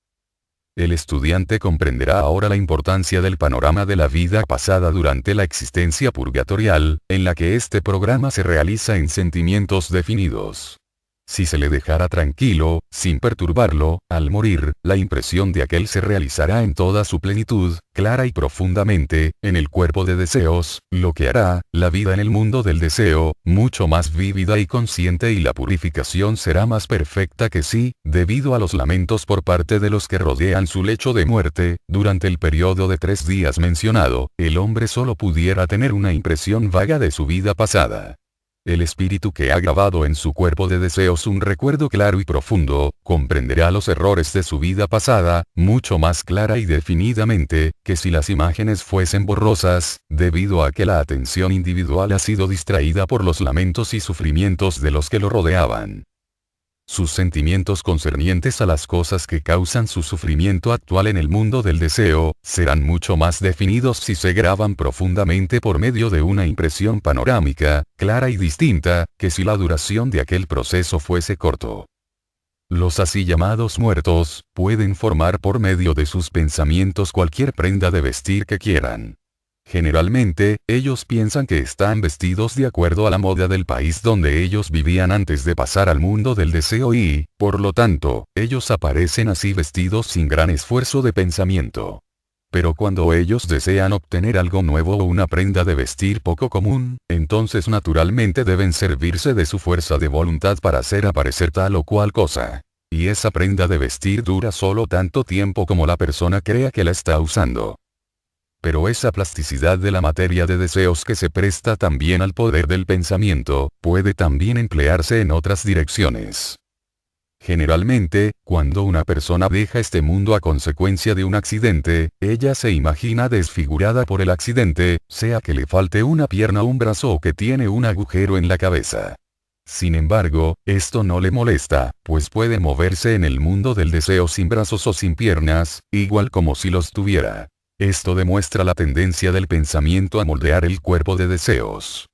El estudiante comprenderá ahora la importancia del panorama de la vida pasada durante la existencia purgatorial, en la que este programa se realiza en sentimientos definidos. Si se le dejara tranquilo, sin perturbarlo, al morir, la impresión de aquel se realizará en toda su plenitud, clara y profundamente, en el cuerpo de deseos, lo que hará, la vida en el mundo del deseo, mucho más vívida y consciente, y la purificación será más perfecta que si, debido a los lamentos por parte de los que rodean su lecho de muerte, durante el periodo de 3 días mencionado, el hombre solo pudiera tener una impresión vaga de su vida pasada. El espíritu que ha grabado en su cuerpo de deseos un recuerdo claro y profundo, comprenderá los errores de su vida pasada, mucho más clara y definidamente, que si las imágenes fuesen borrosas, debido a que la atención individual ha sido distraída por los lamentos y sufrimientos de los que lo rodeaban. Sus sentimientos concernientes a las cosas que causan su sufrimiento actual en el mundo del deseo, serán mucho más definidos si se graban profundamente por medio de una impresión panorámica, clara y distinta, que si la duración de aquel proceso fuese corto. Los así llamados muertos, pueden formar por medio de sus pensamientos cualquier prenda de vestir que quieran. Generalmente, ellos piensan que están vestidos de acuerdo a la moda del país donde ellos vivían antes de pasar al mundo del deseo y, por lo tanto, ellos aparecen así vestidos sin gran esfuerzo de pensamiento. Pero cuando ellos desean obtener algo nuevo o una prenda de vestir poco común, entonces naturalmente deben servirse de su fuerza de voluntad para hacer aparecer tal o cual cosa. Y esa prenda de vestir dura solo tanto tiempo como la persona crea que la está usando. Pero esa plasticidad de la materia de deseos que se presta también al poder del pensamiento, puede también emplearse en otras direcciones. Generalmente, cuando una persona deja este mundo a consecuencia de un accidente, ella se imagina desfigurada por el accidente, sea que le falte una pierna o un brazo o que tiene un agujero en la cabeza. Sin embargo, esto no le molesta, pues puede moverse en el mundo del deseo sin brazos o sin piernas, igual como si los tuviera. Esto demuestra la tendencia del pensamiento a moldear el cuerpo de deseos.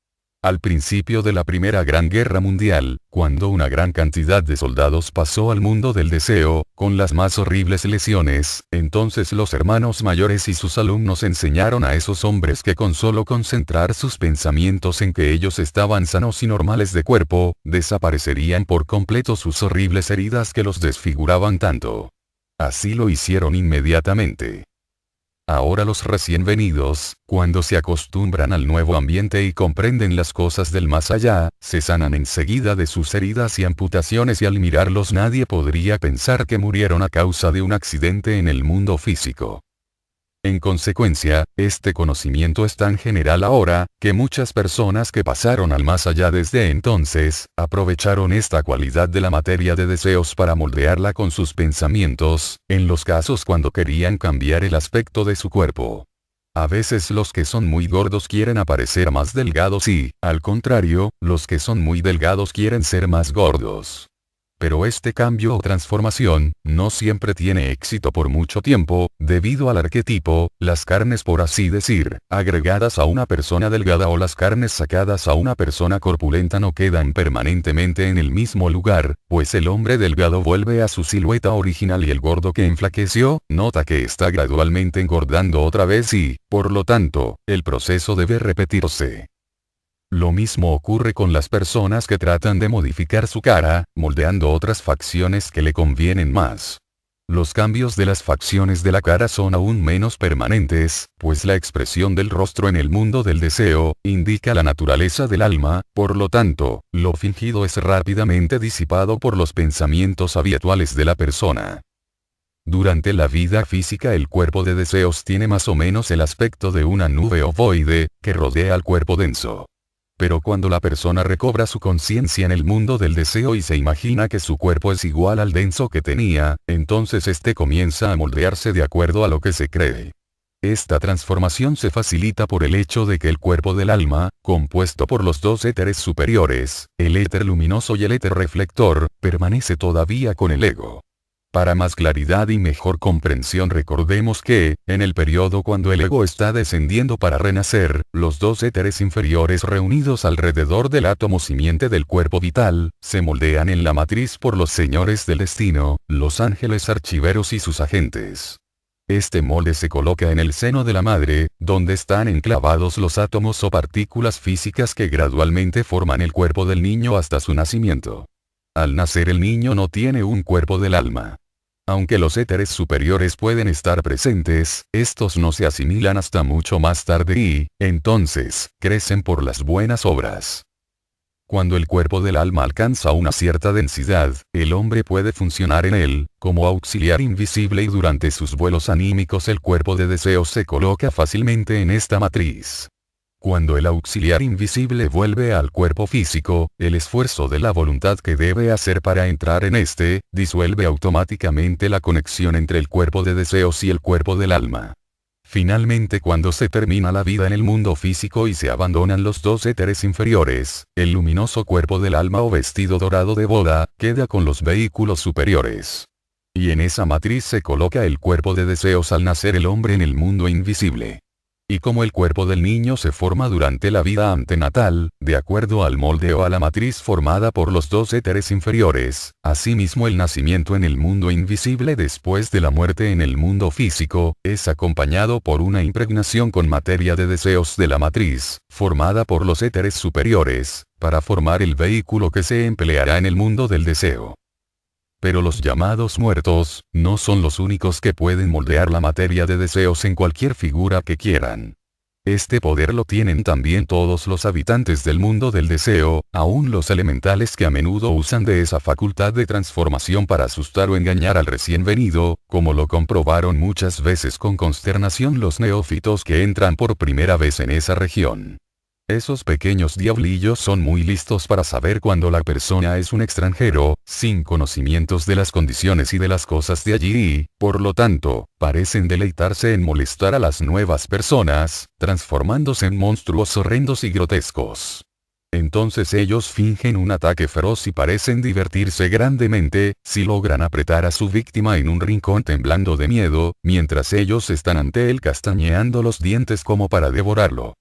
Al principio de la Primera Gran Guerra Mundial, cuando una gran cantidad de soldados pasó al mundo del deseo, con las más horribles lesiones, entonces los hermanos mayores y sus alumnos enseñaron a esos hombres que con solo concentrar sus pensamientos en que ellos estaban sanos y normales de cuerpo, desaparecerían por completo sus horribles heridas que los desfiguraban tanto. Así lo hicieron inmediatamente. Ahora los recién venidos, cuando se acostumbran al nuevo ambiente y comprenden las cosas del más allá, se sanan enseguida de sus heridas y amputaciones y al mirarlos nadie podría pensar que murieron a causa de un accidente en el mundo físico. En consecuencia, este conocimiento es tan general ahora, que muchas personas que pasaron al más allá desde entonces, aprovecharon esta cualidad de la materia de deseos para moldearla con sus pensamientos, en los casos cuando querían cambiar el aspecto de su cuerpo. A veces los que son muy gordos quieren aparecer más delgados y, al contrario, los que son muy delgados quieren ser más gordos. Pero este cambio o transformación, no siempre tiene éxito por mucho tiempo, debido al arquetipo, las carnes por así decir, agregadas a una persona delgada o las carnes sacadas a una persona corpulenta no quedan permanentemente en el mismo lugar, pues el hombre delgado vuelve a su silueta original y el gordo que enflaqueció, nota que está gradualmente engordando otra vez y, por lo tanto, el proceso debe repetirse. Lo mismo ocurre con las personas que tratan de modificar su cara, moldeando otras facciones que le convienen más. Los cambios de las facciones de la cara son aún menos permanentes, pues la expresión del rostro en el mundo del deseo, indica la naturaleza del alma, por lo tanto, lo fingido es rápidamente disipado por los pensamientos habituales de la persona. Durante la vida física el cuerpo de deseos tiene más o menos el aspecto de una nube ovoide, que rodea al cuerpo denso. Pero cuando la persona recobra su conciencia en el mundo del deseo y se imagina que su cuerpo es igual al denso que tenía, entonces este comienza a moldearse de acuerdo a lo que se cree. Esta transformación se facilita por el hecho de que el cuerpo del alma, compuesto por los dos éteres superiores, el éter luminoso y el éter reflector, permanece todavía con el ego. Para más claridad y mejor comprensión recordemos que, en el periodo cuando el ego está descendiendo para renacer, los dos éteres inferiores reunidos alrededor del átomo simiente del cuerpo vital, se moldean en la matriz por los señores del destino, los ángeles archiveros y sus agentes. Este molde se coloca en el seno de la madre, donde están enclavados los átomos o partículas físicas que gradualmente forman el cuerpo del niño hasta su nacimiento. Al nacer el niño no tiene un cuerpo del alma. Aunque los éteres superiores pueden estar presentes, estos no se asimilan hasta mucho más tarde y, entonces, crecen por las buenas obras. Cuando el cuerpo del alma alcanza una cierta densidad, el hombre puede funcionar en él, como auxiliar invisible y durante sus vuelos anímicos el cuerpo de deseos se coloca fácilmente en esta matriz. Cuando el auxiliar invisible vuelve al cuerpo físico, el esfuerzo de la voluntad que debe hacer para entrar en este, disuelve automáticamente la conexión entre el cuerpo de deseos y el cuerpo del alma. Finalmente, cuando se termina la vida en el mundo físico y se abandonan los dos éteres inferiores, el luminoso cuerpo del alma o vestido dorado de boda, queda con los vehículos superiores. Y en esa matriz se coloca el cuerpo de deseos al nacer el hombre en el mundo invisible. Y como el cuerpo del niño se forma durante la vida antenatal, de acuerdo al molde o a la matriz formada por los dos éteres inferiores, asimismo el nacimiento en el mundo invisible después de la muerte en el mundo físico, es acompañado por una impregnación con materia de deseos de la matriz, formada por los éteres superiores, para formar el vehículo que se empleará en el mundo del deseo. Pero los llamados muertos, no son los únicos que pueden moldear la materia de deseos en cualquier figura que quieran. Este poder lo tienen también todos los habitantes del mundo del deseo, aun los elementales que a menudo usan de esa facultad de transformación para asustar o engañar al recién venido, como lo comprobaron muchas veces con consternación los neófitos que entran por primera vez en esa región. Esos pequeños diablillos son muy listos para saber cuando la persona es un extranjero, sin conocimientos de las condiciones y de las cosas de allí y, por lo tanto, parecen deleitarse en molestar a las nuevas personas, transformándose en monstruos horrendos y grotescos. Entonces ellos fingen un ataque feroz y parecen divertirse grandemente, si logran apretar a su víctima en un rincón temblando de miedo, mientras ellos están ante él castañeando los dientes como para devorarlo.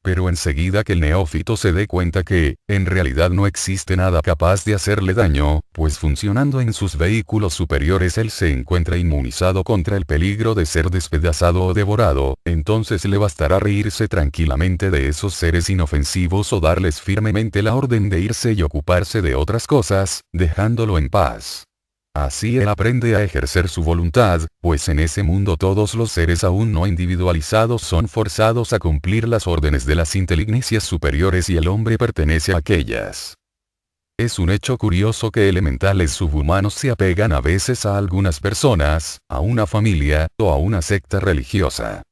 Pero enseguida que el neófito se dé cuenta que, en realidad no existe nada capaz de hacerle daño, pues funcionando en sus vehículos superiores él se encuentra inmunizado contra el peligro de ser despedazado o devorado, entonces le bastará reírse tranquilamente de esos seres inofensivos o darles firmemente la orden de irse y ocuparse de otras cosas, dejándolo en paz. Así él aprende a ejercer su voluntad, pues en ese mundo todos los seres aún no individualizados son forzados a cumplir las órdenes de las inteligencias superiores y el hombre pertenece a aquellas. Es un hecho curioso que elementales subhumanos se apegan a veces a algunas personas, a una familia, o a una secta religiosa.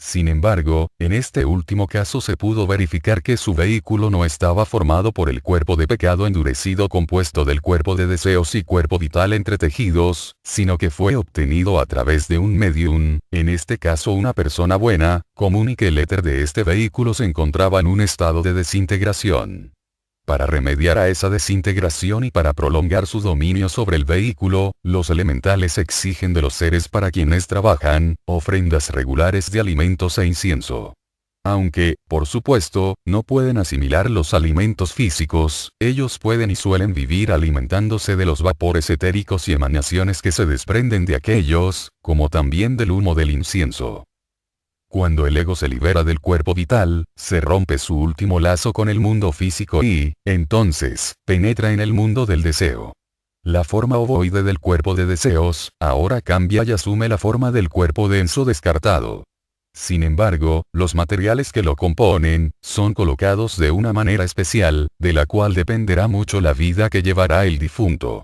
Sin embargo, en este último caso se pudo verificar que su vehículo no estaba formado por el cuerpo de pecado endurecido compuesto del cuerpo de deseos y cuerpo vital entretejidos, sino que fue obtenido a través de un medium, en este caso una persona buena, común y que el éter de este vehículo se encontraba en un estado de desintegración. Para remediar a esa desintegración y para prolongar su dominio sobre el vehículo, los elementales exigen de los seres para quienes trabajan, ofrendas regulares de alimentos e incienso. Aunque, por supuesto, no pueden asimilar los alimentos físicos, ellos pueden y suelen vivir alimentándose de los vapores etéricos y emanaciones que se desprenden de aquellos, como también del humo del incienso. Cuando el ego se libera del cuerpo vital, se rompe su último lazo con el mundo físico y, entonces, penetra en el mundo del deseo. La forma ovoide del cuerpo de deseos, ahora cambia y asume la forma del cuerpo denso descartado. Sin embargo, los materiales que lo componen, son colocados de una manera especial, de la cual dependerá mucho la vida que llevará el difunto.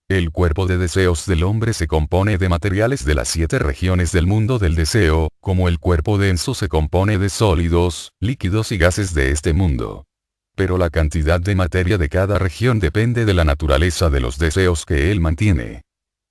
El cuerpo de deseos del hombre se compone de materiales de las 7 regiones del mundo del deseo, como el cuerpo denso se compone de sólidos, líquidos y gases de este mundo. Pero la cantidad de materia de cada región depende de la naturaleza de los deseos que él mantiene.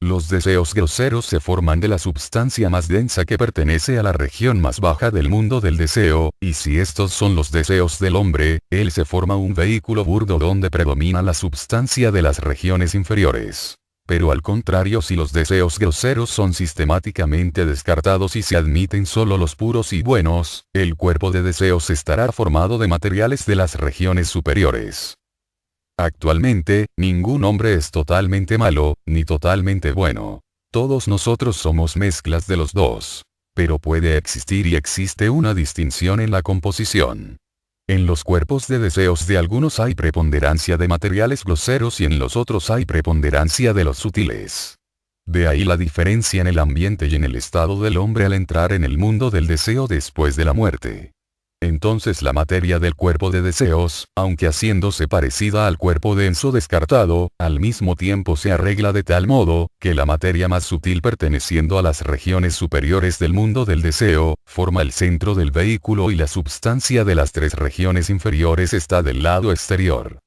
Los deseos groseros se forman de la substancia más densa que pertenece a la región más baja del mundo del deseo, y si estos son los deseos del hombre, él se forma un vehículo burdo donde predomina la substancia de las regiones inferiores. Pero al contrario, si los deseos groseros son sistemáticamente descartados y se admiten solo los puros y buenos, el cuerpo de deseos estará formado de materiales de las regiones superiores. Actualmente, ningún hombre es totalmente malo, ni totalmente bueno. Todos nosotros somos mezclas de los dos. Pero puede existir y existe una distinción en la composición. En los cuerpos de deseos de algunos hay preponderancia de materiales groseros y en los otros hay preponderancia de los sutiles. De ahí la diferencia en el ambiente y en el estado del hombre al entrar en el mundo del deseo después de la muerte. Entonces la materia del cuerpo de deseos, aunque haciéndose parecida al cuerpo denso descartado, al mismo tiempo se arregla de tal modo, que la materia más sutil perteneciendo a las regiones superiores del mundo del deseo, forma el centro del vehículo y la substancia de las tres regiones inferiores está del lado exterior.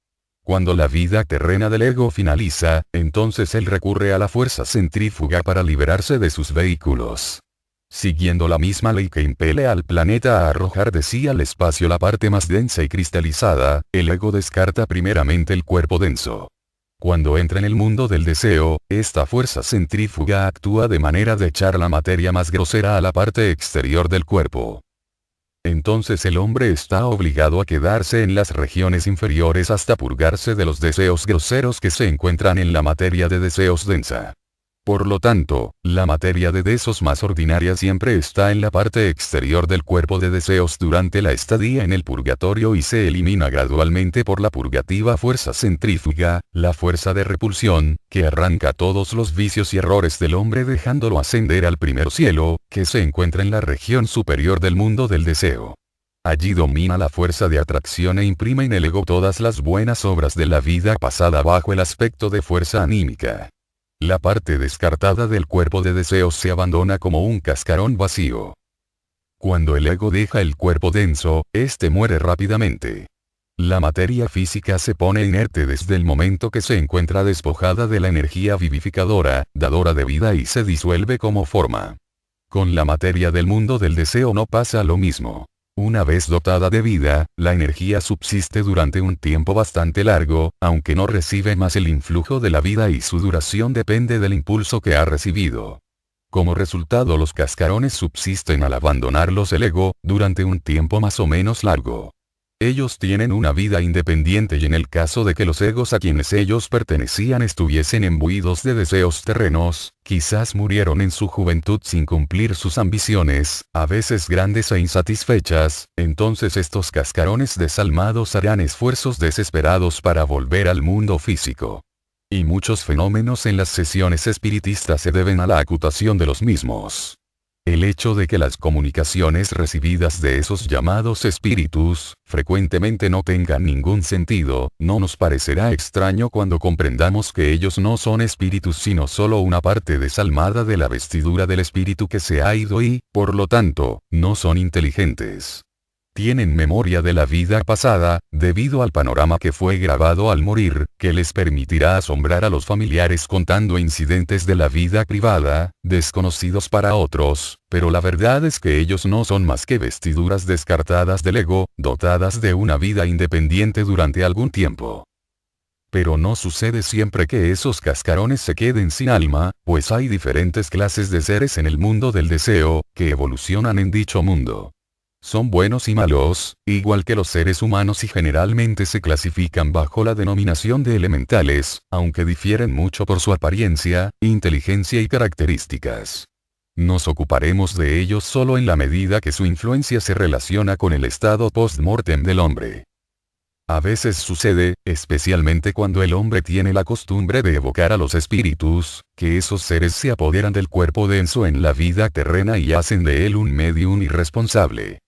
Cuando la vida terrena del ego finaliza, entonces él recurre a la fuerza centrífuga para liberarse de sus vehículos. Siguiendo la misma ley que impele al planeta a arrojar de sí al espacio la parte más densa y cristalizada, el ego descarta primeramente el cuerpo denso. Cuando entra en el mundo del deseo, esta fuerza centrífuga actúa de manera de echar la materia más grosera a la parte exterior del cuerpo. Entonces el hombre está obligado a quedarse en las regiones inferiores hasta purgarse de los deseos groseros que se encuentran en la materia de deseos densa. Por lo tanto, la materia de deseos más ordinaria siempre está en la parte exterior del cuerpo de deseos durante la estadía en el purgatorio y se elimina gradualmente por la purgativa fuerza centrífuga, la fuerza de repulsión, que arranca todos los vicios y errores del hombre dejándolo ascender al primer cielo, que se encuentra en la región superior del mundo del deseo. Allí domina la fuerza de atracción e imprime en el ego todas las buenas obras de la vida pasada bajo el aspecto de fuerza anímica. La parte descartada del cuerpo de deseos se abandona como un cascarón vacío. Cuando el ego deja el cuerpo denso, éste muere rápidamente. La materia física se pone inerte desde el momento que se encuentra despojada de la energía vivificadora, dadora de vida y se disuelve como forma. Con la materia del mundo del deseo no pasa lo mismo. Una vez dotada de vida, la energía subsiste durante un tiempo bastante largo, aunque no recibe más el influjo de la vida y su duración depende del impulso que ha recibido. Como resultado los cascarones subsisten al abandonarlos el ego, durante un tiempo más o menos largo. Ellos tienen una vida independiente y en el caso de que los egos a quienes ellos pertenecían estuviesen imbuidos de deseos terrenos, quizás murieron en su juventud sin cumplir sus ambiciones, a veces grandes e insatisfechas, entonces estos cascarones desalmados harán esfuerzos desesperados para volver al mundo físico. Y muchos fenómenos en las sesiones espiritistas se deben a la acutación de los mismos. El hecho de que las comunicaciones recibidas de esos llamados espíritus, frecuentemente no tengan ningún sentido, no nos parecerá extraño cuando comprendamos que ellos no son espíritus sino solo una parte desalmada de la vestidura del espíritu que se ha ido y, por lo tanto, no son inteligentes. Tienen memoria de la vida pasada, debido al panorama que fue grabado al morir, que les permitirá asombrar a los familiares contando incidentes de la vida privada, desconocidos para otros, pero la verdad es que ellos no son más que vestiduras descartadas del ego, dotadas de una vida independiente durante algún tiempo. Pero no sucede siempre que esos cascarones se queden sin alma, pues hay diferentes clases de seres en el mundo del deseo, que evolucionan en dicho mundo. Son buenos y malos, igual que los seres humanos y generalmente se clasifican bajo la denominación de elementales, aunque difieren mucho por su apariencia, inteligencia y características. Nos ocuparemos de ellos solo en la medida que su influencia se relaciona con el estado post-mortem del hombre. A veces sucede, especialmente cuando el hombre tiene la costumbre de evocar a los espíritus, que esos seres se apoderan del cuerpo denso en la vida terrena y hacen de él un medium irresponsable.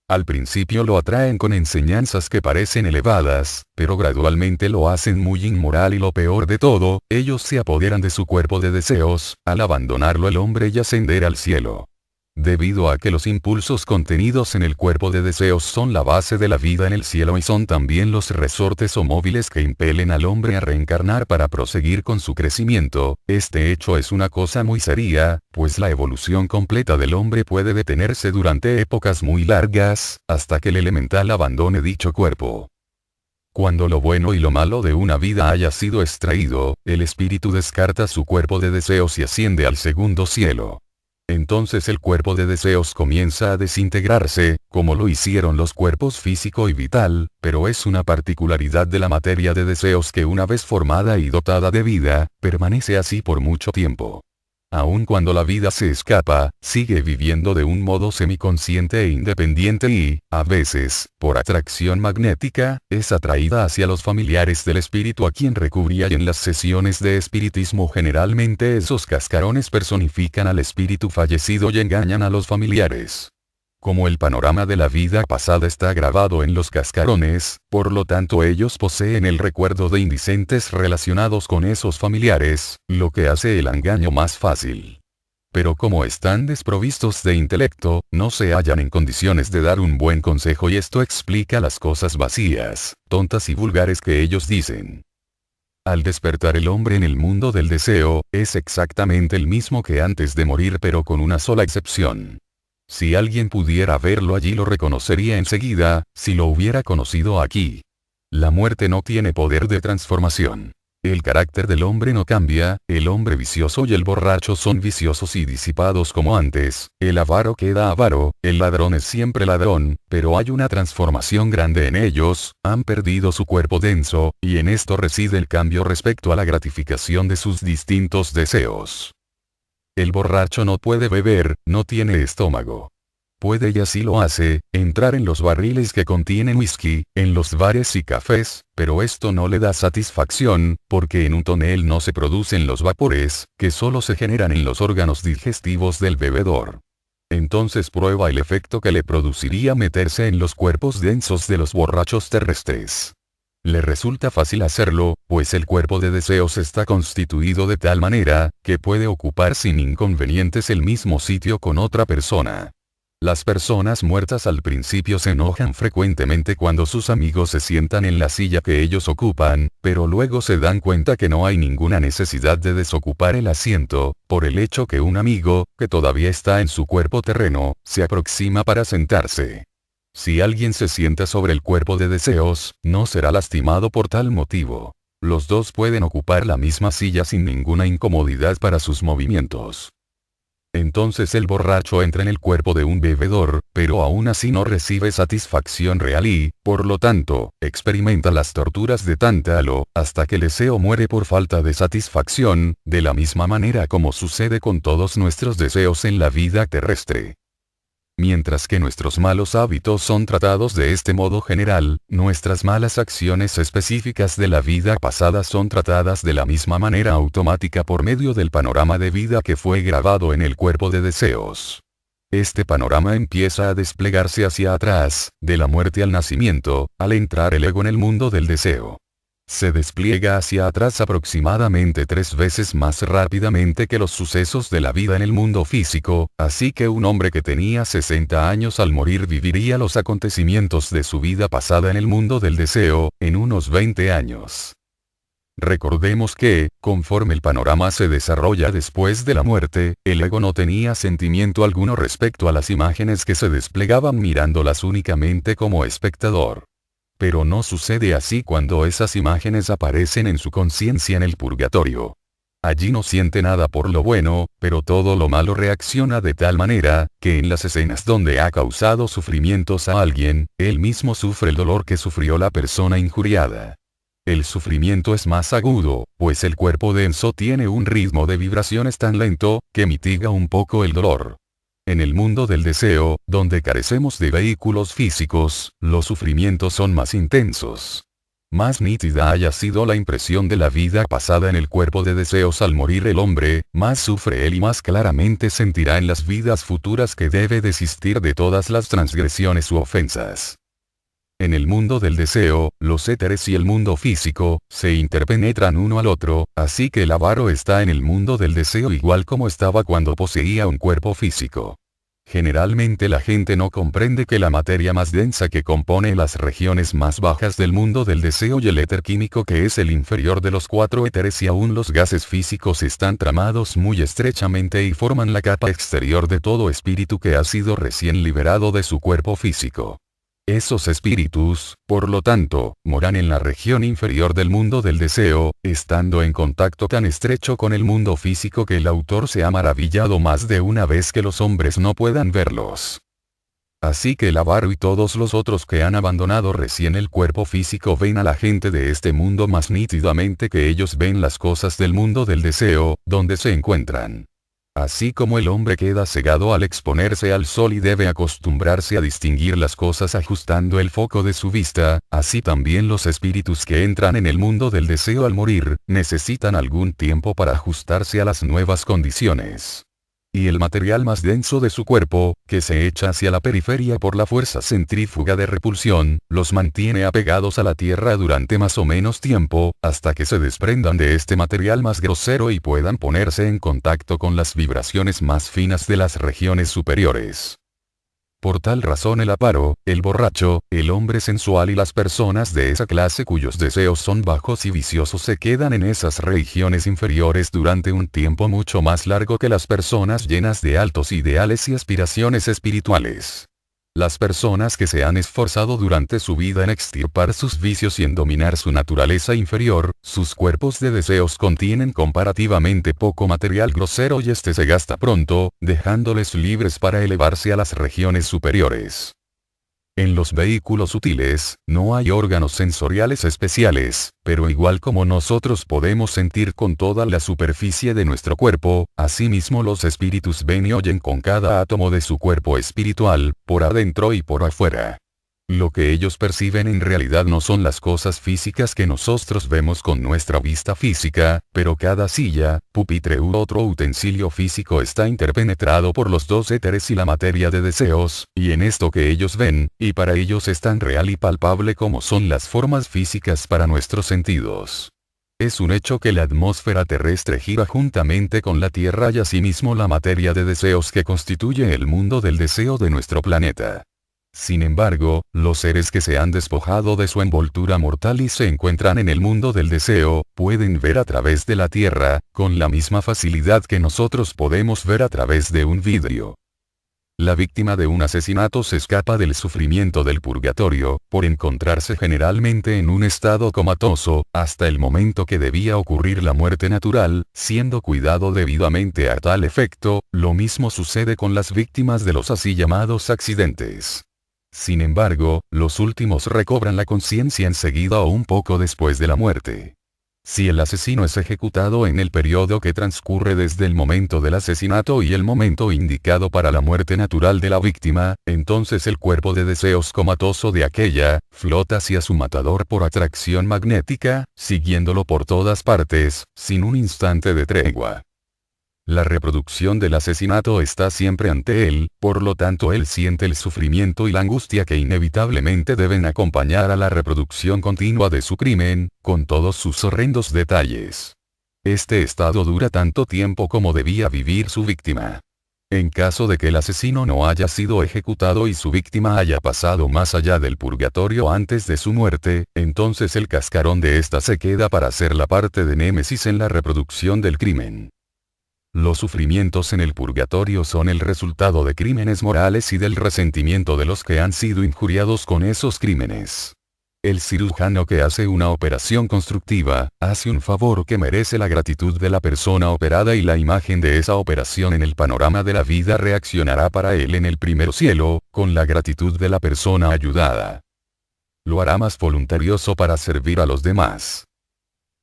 Al principio lo atraen con enseñanzas que parecen elevadas, pero gradualmente lo hacen muy inmoral y lo peor de todo, ellos se apoderan de su cuerpo de deseos, al abandonarlo el hombre y ascender al cielo. Debido a que los impulsos contenidos en el cuerpo de deseos son la base de la vida en el cielo y son también los resortes o móviles que impelen al hombre a reencarnar para proseguir con su crecimiento, este hecho es una cosa muy seria, pues la evolución completa del hombre puede detenerse durante épocas muy largas, hasta que el elemental abandone dicho cuerpo. Cuando lo bueno y lo malo de una vida haya sido extraído, el espíritu descarta su cuerpo de deseos y asciende al segundo cielo. Entonces el cuerpo de deseos comienza a desintegrarse, como lo hicieron los cuerpos físico y vital, pero es una particularidad de la materia de deseos que una vez formada y dotada de vida, permanece así por mucho tiempo. Aun cuando la vida se escapa, sigue viviendo de un modo semiconsciente e independiente y, a veces, por atracción magnética, es atraída hacia los familiares del espíritu a quien recubría, y en las sesiones de espiritismo generalmente esos cascarones personifican al espíritu fallecido y engañan a los familiares. Como el panorama de la vida pasada está grabado en los cascarones, por lo tanto ellos poseen el recuerdo de indicentes relacionados con esos familiares, lo que hace el engaño más fácil. Pero como están desprovistos de intelecto, no se hallan en condiciones de dar un buen consejo, y esto explica las cosas vacías, tontas y vulgares que ellos dicen. Al despertar el hombre en el mundo del deseo, es exactamente el mismo que antes de morir, pero con una sola excepción. Si alguien pudiera verlo allí lo reconocería enseguida, si lo hubiera conocido aquí. La muerte no tiene poder de transformación. El carácter del hombre no cambia, el hombre vicioso y el borracho son viciosos y disipados como antes, el avaro queda avaro, el ladrón es siempre ladrón, pero hay una transformación grande en ellos, han perdido su cuerpo denso, y en esto reside el cambio respecto a la gratificación de sus distintos deseos. El borracho no puede beber, no tiene estómago. Puede, y así lo hace, entrar en los barriles que contienen whisky, en los bares y cafés, pero esto no le da satisfacción, porque en un tonel no se producen los vapores, que solo se generan en los órganos digestivos del bebedor. Entonces prueba el efecto que le produciría meterse en los cuerpos densos de los borrachos terrestres. Le resulta fácil hacerlo, pues el cuerpo de deseos está constituido de tal manera, que puede ocupar sin inconvenientes el mismo sitio con otra persona. Las personas muertas al principio se enojan frecuentemente cuando sus amigos se sientan en la silla que ellos ocupan, pero luego se dan cuenta que no hay ninguna necesidad de desocupar el asiento, por el hecho que un amigo, que todavía está en su cuerpo terreno, se aproxima para sentarse. Si alguien se sienta sobre el cuerpo de deseos, no será lastimado por tal motivo. Los dos pueden ocupar la misma silla sin ninguna incomodidad para sus movimientos. Entonces el borracho entra en el cuerpo de un bebedor, pero aún así no recibe satisfacción real y, por lo tanto, experimenta las torturas de Tántalo, hasta que el deseo muere por falta de satisfacción, de la misma manera como sucede con todos nuestros deseos en la vida terrestre. Mientras que nuestros malos hábitos son tratados de este modo general, nuestras malas acciones específicas de la vida pasada son tratadas de la misma manera automática por medio del panorama de vida que fue grabado en el cuerpo de deseos. Este panorama empieza a desplegarse hacia atrás, de la muerte al nacimiento, al entrar el ego en el mundo del deseo. Se despliega hacia atrás aproximadamente 3 veces más rápidamente que los sucesos de la vida en el mundo físico, así que un hombre que tenía 60 años al morir viviría los acontecimientos de su vida pasada en el mundo del deseo, en unos 20 años. Recordemos que, conforme el panorama se desarrolla después de la muerte, el ego no tenía sentimiento alguno respecto a las imágenes que se desplegaban mirándolas únicamente como espectador. Pero no sucede así cuando esas imágenes aparecen en su conciencia en el purgatorio. Allí no siente nada por lo bueno, pero todo lo malo reacciona de tal manera, que en las escenas donde ha causado sufrimientos a alguien, él mismo sufre el dolor que sufrió la persona injuriada. El sufrimiento es más agudo, pues el cuerpo denso tiene un ritmo de vibraciones tan lento, que mitiga un poco el dolor. En el mundo del deseo, donde carecemos de vehículos físicos, los sufrimientos son más intensos. Más nítida haya sido la impresión de la vida pasada en el cuerpo de deseos al morir el hombre, más sufre él y más claramente sentirá en las vidas futuras que debe desistir de todas las transgresiones u ofensas. En el mundo del deseo, los éteres y el mundo físico, se interpenetran uno al otro, así que el avaro está en el mundo del deseo igual como estaba cuando poseía un cuerpo físico. Generalmente la gente no comprende que la materia más densa que compone las regiones más bajas del mundo del deseo y el éter químico que es el inferior de los 4 éteres y aún los gases físicos están tramados muy estrechamente y forman la capa exterior de todo espíritu que ha sido recién liberado de su cuerpo físico. Esos espíritus, por lo tanto, moran en la región inferior del mundo del deseo, estando en contacto tan estrecho con el mundo físico que el autor se ha maravillado más de una vez que los hombres no puedan verlos. Así que el avaro y todos los otros que han abandonado recién el cuerpo físico ven a la gente de este mundo más nítidamente que ellos ven las cosas del mundo del deseo, donde se encuentran. Así como el hombre queda cegado al exponerse al sol y debe acostumbrarse a distinguir las cosas ajustando el foco de su vista, así también los espíritus que entran en el mundo del deseo al morir, necesitan algún tiempo para ajustarse a las nuevas condiciones. Y el material más denso de su cuerpo, que se echa hacia la periferia por la fuerza centrífuga de repulsión, los mantiene apegados a la Tierra durante más o menos tiempo, hasta que se desprendan de este material más grosero y puedan ponerse en contacto con las vibraciones más finas de las regiones superiores. Por tal razón el avaro, el borracho, el hombre sensual y las personas de esa clase cuyos deseos son bajos y viciosos se quedan en esas regiones inferiores durante un tiempo mucho más largo que las personas llenas de altos ideales y aspiraciones espirituales. Las personas que se han esforzado durante su vida en extirpar sus vicios y en dominar su naturaleza inferior, sus cuerpos de deseos contienen comparativamente poco material grosero y este se gasta pronto, dejándoles libres para elevarse a las regiones superiores. En los vehículos sutiles, no hay órganos sensoriales especiales, pero igual como nosotros podemos sentir con toda la superficie de nuestro cuerpo, asimismo los espíritus ven y oyen con cada átomo de su cuerpo espiritual, por adentro y por afuera. Lo que ellos perciben en realidad no son las cosas físicas que nosotros vemos con nuestra vista física, pero cada silla, pupitre u otro utensilio físico está interpenetrado por los dos éteres y la materia de deseos, y en esto que ellos ven, y para ellos es tan real y palpable como son las formas físicas para nuestros sentidos. Es un hecho que la atmósfera terrestre gira juntamente con la Tierra y asimismo la materia de deseos que constituye el mundo del deseo de nuestro planeta. Sin embargo, los seres que se han despojado de su envoltura mortal y se encuentran en el mundo del deseo, pueden ver a través de la Tierra, con la misma facilidad que nosotros podemos ver a través de un vidrio. La víctima de un asesinato se escapa del sufrimiento del purgatorio, por encontrarse generalmente en un estado comatoso, hasta el momento que debía ocurrir la muerte natural, siendo cuidado debidamente a tal efecto. Lo mismo sucede con las víctimas de los así llamados accidentes. Sin embargo, los últimos recobran la conciencia enseguida o un poco después de la muerte. Si el asesino es ejecutado en el periodo que transcurre desde el momento del asesinato y el momento indicado para la muerte natural de la víctima, entonces el cuerpo de deseos comatoso de aquella, flota hacia su matador por atracción magnética, siguiéndolo por todas partes, sin un instante de tregua. La reproducción del asesinato está siempre ante él, por lo tanto él siente el sufrimiento y la angustia que inevitablemente deben acompañar a la reproducción continua de su crimen, con todos sus horrendos detalles. Este estado dura tanto tiempo como debía vivir su víctima. En caso de que el asesino no haya sido ejecutado y su víctima haya pasado más allá del purgatorio antes de su muerte, entonces el cascarón de ésta se queda para ser la parte de némesis en la reproducción del crimen. Los sufrimientos en el purgatorio son el resultado de crímenes morales y del resentimiento de los que han sido injuriados con esos crímenes. El cirujano que hace una operación constructiva, hace un favor que merece la gratitud de la persona operada y la imagen de esa operación en el panorama de la vida reaccionará para él en el primer cielo, con la gratitud de la persona ayudada. Lo hará más voluntarioso para servir a los demás.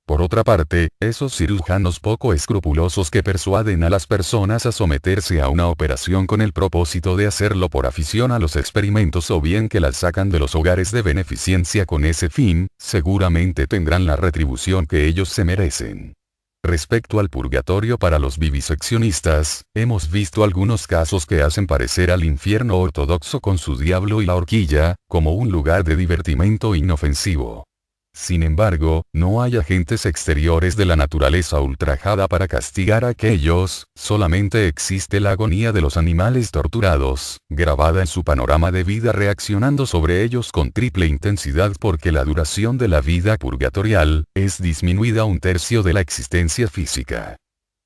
Por otra parte, esos cirujanos poco escrupulosos que persuaden a las personas a someterse a una operación con el propósito de hacerlo por afición a los experimentos o bien que las sacan de los hogares de beneficencia con ese fin, seguramente tendrán la retribución que ellos se merecen. Respecto al purgatorio para los viviseccionistas, hemos visto algunos casos que hacen parecer al infierno ortodoxo con su diablo y la horquilla, como un lugar de divertimento inofensivo. Sin embargo, no hay agentes exteriores de la naturaleza ultrajada para castigar a aquellos, solamente existe la agonía de los animales torturados, grabada en su panorama de vida reaccionando sobre ellos con triple intensidad porque la duración de la vida purgatorial, es disminuida a un tercio de la existencia física.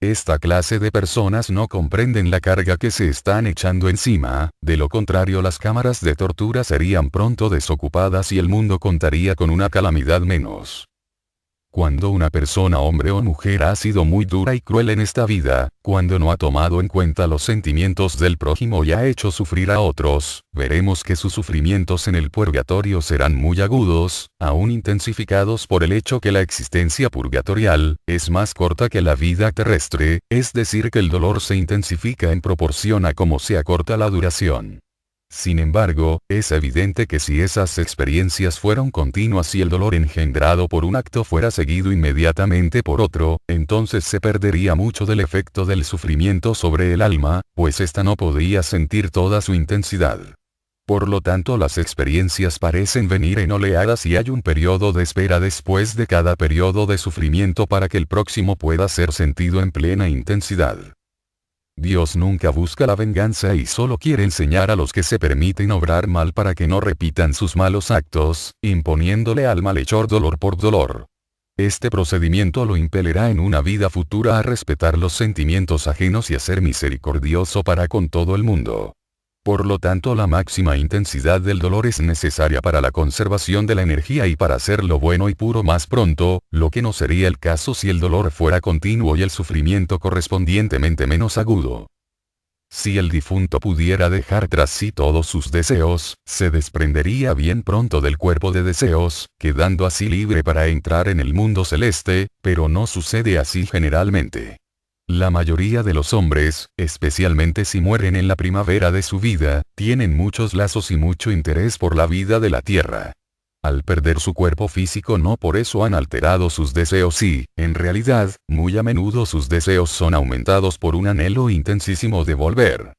Esta clase de personas no comprenden la carga que se están echando encima, de lo contrario las cámaras de tortura serían pronto desocupadas y el mundo contaría con una calamidad menos. Cuando una persona, hombre o mujer, ha sido muy dura y cruel en esta vida, cuando no ha tomado en cuenta los sentimientos del prójimo y ha hecho sufrir a otros, veremos que sus sufrimientos en el purgatorio serán muy agudos, aún intensificados por el hecho que la existencia purgatorial es más corta que la vida terrestre, es decir, que el dolor se intensifica en proporción a cómo se acorta la duración. Sin embargo, es evidente que si esas experiencias fueron continuas y el dolor engendrado por un acto fuera seguido inmediatamente por otro, entonces se perdería mucho del efecto del sufrimiento sobre el alma, pues ésta no podría sentir toda su intensidad. Por lo tanto, las experiencias parecen venir en oleadas y hay un periodo de espera después de cada periodo de sufrimiento para que el próximo pueda ser sentido en plena intensidad. Dios nunca busca la venganza y solo quiere enseñar a los que se permiten obrar mal para que no repitan sus malos actos, imponiéndole al malhechor dolor por dolor. Este procedimiento lo impelerá en una vida futura a respetar los sentimientos ajenos y a ser misericordioso para con todo el mundo. Por lo tanto, la máxima intensidad del dolor es necesaria para la conservación de la energía y para hacer lo bueno y puro más pronto, lo que no sería el caso si el dolor fuera continuo y el sufrimiento correspondientemente menos agudo. Si el difunto pudiera dejar tras sí todos sus deseos, se desprendería bien pronto del cuerpo de deseos, quedando así libre para entrar en el mundo celeste, pero no sucede así generalmente. La mayoría de los hombres, especialmente si mueren en la primavera de su vida, tienen muchos lazos y mucho interés por la vida de la tierra. Al perder su cuerpo físico no por eso han alterado sus deseos y, en realidad, muy a menudo sus deseos son aumentados por un anhelo intensísimo de volver.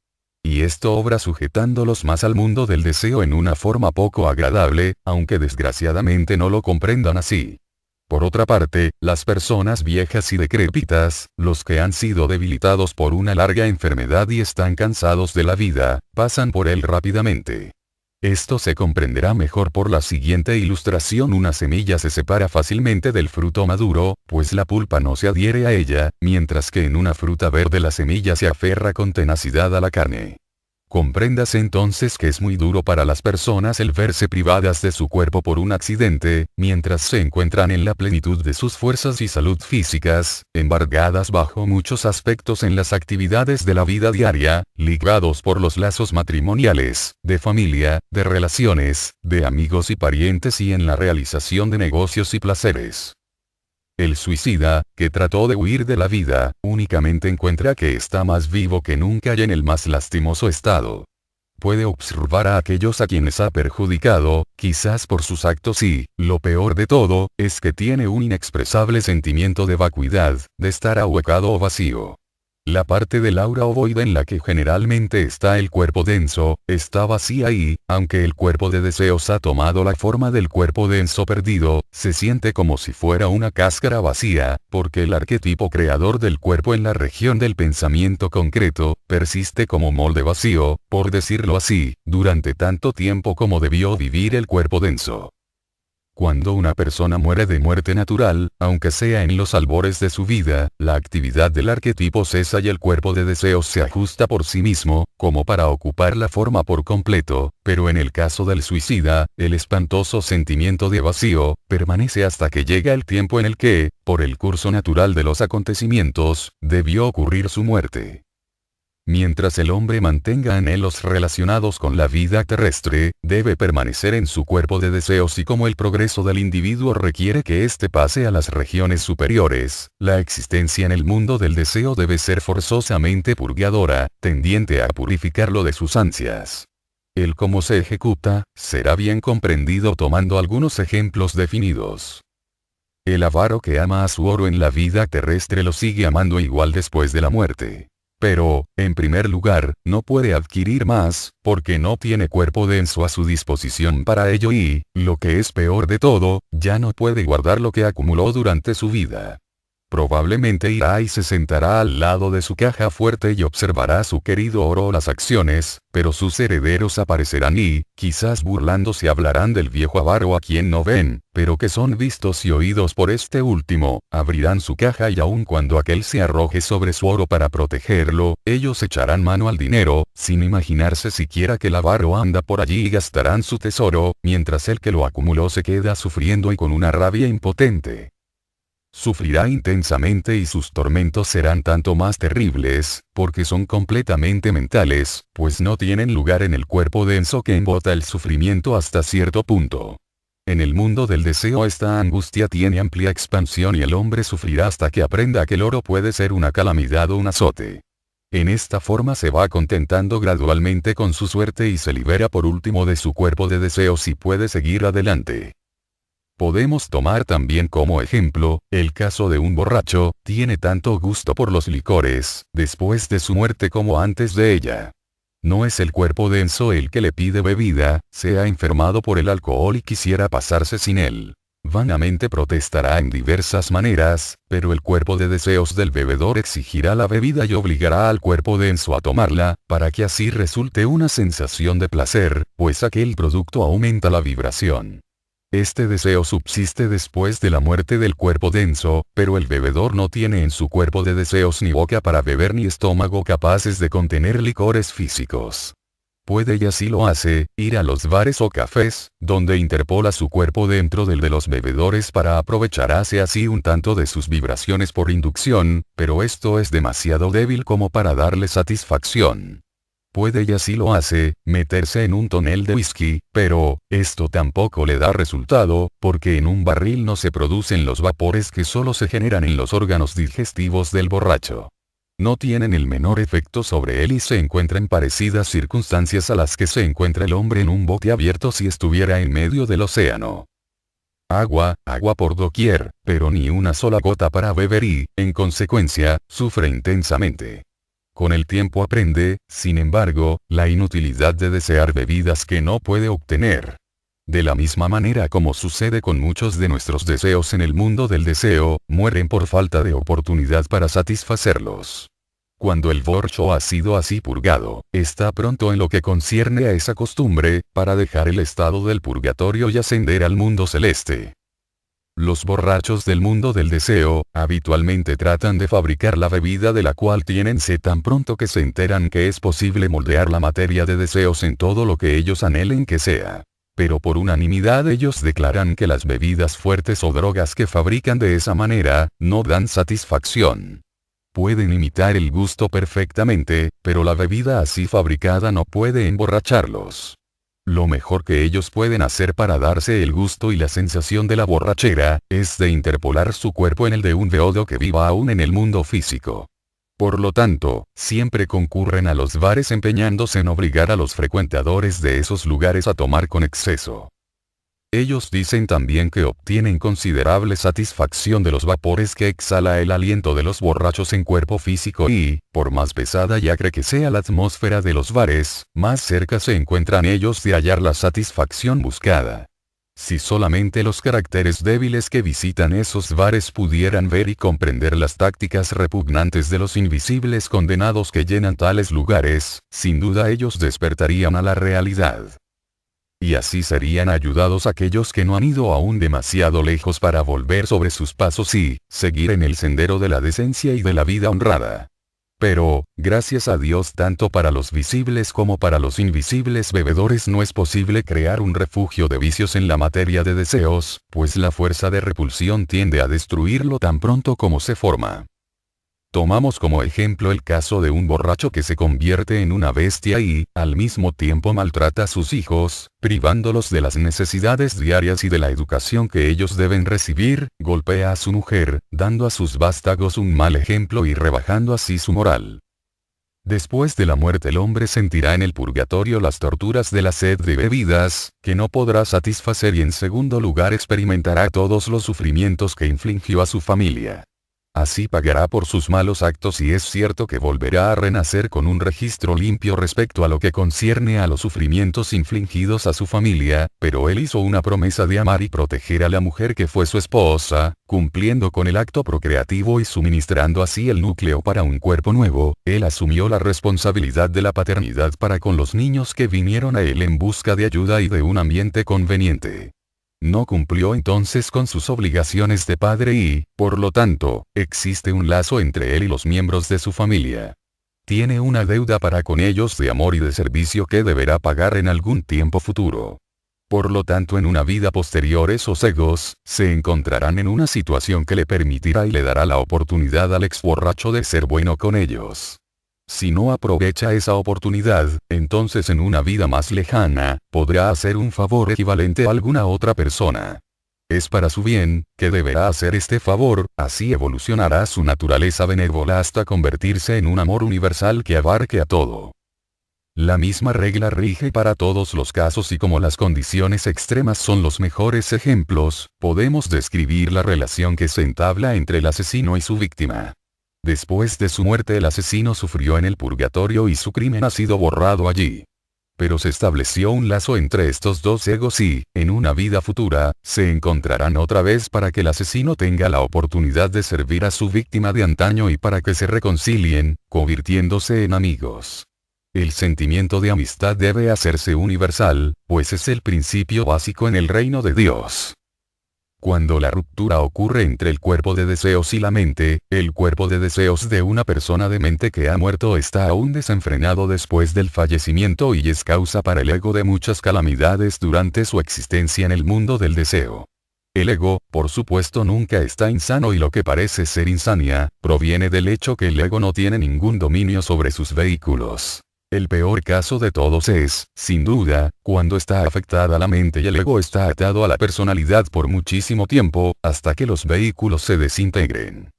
Y esto obra sujetándolos más al mundo del deseo en una forma poco agradable, aunque desgraciadamente no lo comprendan así. Por otra parte, las personas viejas y decrépitas, los que han sido debilitados por una larga enfermedad y están cansados de la vida, pasan por él rápidamente. Esto se comprenderá mejor por la siguiente ilustración: una semilla se separa fácilmente del fruto maduro, pues la pulpa no se adhiere a ella, mientras que en una fruta verde la semilla se aferra con tenacidad a la carne. Compréndase entonces que es muy duro para las personas el verse privadas de su cuerpo por un accidente, mientras se encuentran en la plenitud de sus fuerzas y salud físicas, embargadas bajo muchos aspectos en las actividades de la vida diaria, ligados por los lazos matrimoniales, de familia, de relaciones, de amigos y parientes y en la realización de negocios y placeres. El suicida, que trató de huir de la vida, únicamente encuentra que está más vivo que nunca y en el más lastimoso estado. Puede observar a aquellos a quienes ha perjudicado, quizás por sus actos y, lo peor de todo, es que tiene un inexpresable sentimiento de vacuidad, de estar ahuecado o vacío. La parte del aura ovoide en la que generalmente está el cuerpo denso, está vacía y, aunque el cuerpo de deseos ha tomado la forma del cuerpo denso perdido, se siente como si fuera una cáscara vacía, porque el arquetipo creador del cuerpo en la región del pensamiento concreto, persiste como molde vacío, por decirlo así, durante tanto tiempo como debió vivir el cuerpo denso. Cuando una persona muere de muerte natural, aunque sea en los albores de su vida, la actividad del arquetipo cesa y el cuerpo de deseos se ajusta por sí mismo, como para ocupar la forma por completo, pero en el caso del suicida, el espantoso sentimiento de vacío, permanece hasta que llega el tiempo en el que, por el curso natural de los acontecimientos, debió ocurrir su muerte. Mientras el hombre mantenga anhelos relacionados con la vida terrestre, debe permanecer en su cuerpo de deseos y como el progreso del individuo requiere que éste pase a las regiones superiores, la existencia en el mundo del deseo debe ser forzosamente purgadora, tendiente a purificarlo de sus ansias. El cómo se ejecuta, será bien comprendido tomando algunos ejemplos definidos. El avaro que ama a su oro en la vida terrestre lo sigue amando igual después de la muerte. Pero, en primer lugar, no puede adquirir más, porque no tiene cuerpo denso a su disposición para ello y, lo que es peor de todo, ya no puede guardar lo que acumuló durante su vida. Probablemente irá y se sentará al lado de su caja fuerte y observará su querido oro o las acciones, pero sus herederos aparecerán y, quizás burlándose hablarán del viejo avaro a quien no ven, pero que son vistos y oídos por este último, abrirán su caja y aun cuando aquel se arroje sobre su oro para protegerlo, ellos echarán mano al dinero, sin imaginarse siquiera que el avaro anda por allí y gastarán su tesoro, mientras el que lo acumuló se queda sufriendo y con una rabia impotente. Sufrirá intensamente y sus tormentos serán tanto más terribles, porque son completamente mentales, pues no tienen lugar en el cuerpo denso que embota el sufrimiento hasta cierto punto. En el mundo del deseo esta angustia tiene amplia expansión y el hombre sufrirá hasta que aprenda que el oro puede ser una calamidad o un azote. En esta forma se va contentando gradualmente con su suerte y se libera por último de su cuerpo de deseos y puede seguir adelante. Podemos tomar también como ejemplo, el caso de un borracho, tiene tanto gusto por los licores, después de su muerte como antes de ella. No es el cuerpo denso el que le pide bebida, se ha enfermado por el alcohol y quisiera pasarse sin él. Vanamente protestará en diversas maneras, pero el cuerpo de deseos del bebedor exigirá la bebida y obligará al cuerpo denso a tomarla, para que así resulte una sensación de placer, pues aquel producto aumenta la vibración. Este deseo subsiste después de la muerte del cuerpo denso, pero el bebedor no tiene en su cuerpo de deseos ni boca para beber ni estómago capaces de contener licores físicos. Puede y así lo hace, ir a los bares o cafés, donde interpola su cuerpo dentro del de los bebedores para aprovechar así un tanto de sus vibraciones por inducción, pero esto es demasiado débil como para darle satisfacción. Puede y así lo hace, meterse en un tonel de whisky, pero, esto tampoco le da resultado, porque en un barril no se producen los vapores que solo se generan en los órganos digestivos del borracho. No tienen el menor efecto sobre él y se encuentra en parecidas circunstancias a las que se encuentra el hombre en un bote abierto si estuviera en medio del océano. Agua por doquier, pero ni una sola gota para beber y, en consecuencia, sufre intensamente. Con el tiempo aprende, sin embargo, la inutilidad de desear bebidas que no puede obtener. De la misma manera como sucede con muchos de nuestros deseos en el mundo del deseo, mueren por falta de oportunidad para satisfacerlos. Cuando el borracho ha sido así purgado, está pronto en lo que concierne a esa costumbre, para dejar el estado del purgatorio y ascender al mundo celeste. Los borrachos del mundo del deseo, habitualmente tratan de fabricar la bebida de la cual tienen sed tan pronto que se enteran que es posible moldear la materia de deseos en todo lo que ellos anhelen que sea. Pero por unanimidad ellos declaran que las bebidas fuertes o drogas que fabrican de esa manera, no dan satisfacción. Pueden imitar el gusto perfectamente, pero la bebida así fabricada no puede emborracharlos. Lo mejor que ellos pueden hacer para darse el gusto y la sensación de la borrachera, es de interpolar su cuerpo en el de un beodo que viva aún en el mundo físico. Por lo tanto, siempre concurren a los bares empeñándose en obligar a los frecuentadores de esos lugares a tomar con exceso. Ellos dicen también que obtienen considerable satisfacción de los vapores que exhala el aliento de los borrachos en cuerpo físico y, por más pesada y acre que sea la atmósfera de los bares, más cerca se encuentran ellos de hallar la satisfacción buscada. Si solamente los caracteres débiles que visitan esos bares pudieran ver y comprender las tácticas repugnantes de los invisibles condenados que llenan tales lugares, sin duda ellos despertarían a la realidad. Y así serían ayudados aquellos que no han ido aún demasiado lejos para volver sobre sus pasos y seguir en el sendero de la decencia y de la vida honrada. Pero, gracias a Dios tanto para los visibles como para los invisibles bebedores no es posible crear un refugio de vicios en la materia de deseos, pues la fuerza de repulsión tiende a destruirlo tan pronto como se forma. Tomamos como ejemplo el caso de un borracho que se convierte en una bestia y, al mismo tiempo maltrata a sus hijos, privándolos de las necesidades diarias y de la educación que ellos deben recibir, golpea a su mujer, dando a sus vástagos un mal ejemplo y rebajando así su moral. Después de la muerte el hombre sentirá en el purgatorio las torturas de la sed de bebidas, que no podrá satisfacer y en segundo lugar experimentará todos los sufrimientos que infligió a su familia. Así pagará por sus malos actos y es cierto que volverá a renacer con un registro limpio respecto a lo que concierne a los sufrimientos infligidos a su familia, pero él hizo una promesa de amar y proteger a la mujer que fue su esposa, cumpliendo con el acto procreativo y suministrando así el núcleo para un cuerpo nuevo, él asumió la responsabilidad de la paternidad para con los niños que vinieron a él en busca de ayuda y de un ambiente conveniente. No cumplió entonces con sus obligaciones de padre y, por lo tanto, existe un lazo entre él y los miembros de su familia. Tiene una deuda para con ellos de amor y de servicio que deberá pagar en algún tiempo futuro. Por lo tanto, en una vida posterior esos egos se encontrarán en una situación que le permitirá y le dará la oportunidad al ex borracho de ser bueno con ellos. Si no aprovecha esa oportunidad, entonces en una vida más lejana, podrá hacer un favor equivalente a alguna otra persona. Es para su bien, que deberá hacer este favor, así evolucionará su naturaleza benévola hasta convertirse en un amor universal que abarque a todo. La misma regla rige para todos los casos y como las condiciones extremas son los mejores ejemplos, podemos describir la relación que se entabla entre el asesino y su víctima. Después de su muerte el asesino sufrió en el purgatorio y su crimen ha sido borrado allí. Pero se estableció un lazo entre estos dos egos y, en una vida futura, se encontrarán otra vez para que el asesino tenga la oportunidad de servir a su víctima de antaño y para que se reconcilien, convirtiéndose en amigos. El sentimiento de amistad debe hacerse universal, pues es el principio básico en el reino de Dios. Cuando la ruptura ocurre entre el cuerpo de deseos y la mente, el cuerpo de deseos de una persona demente que ha muerto está aún desenfrenado después del fallecimiento y es causa para el ego de muchas calamidades durante su existencia en el mundo del deseo. El ego, por supuesto, nunca está insano y lo que parece ser insania, proviene del hecho que el ego no tiene ningún dominio sobre sus vehículos. El peor caso de todos es, sin duda, cuando está afectada la mente y el ego está atado a la personalidad por muchísimo tiempo, hasta que los vehículos se desintegren.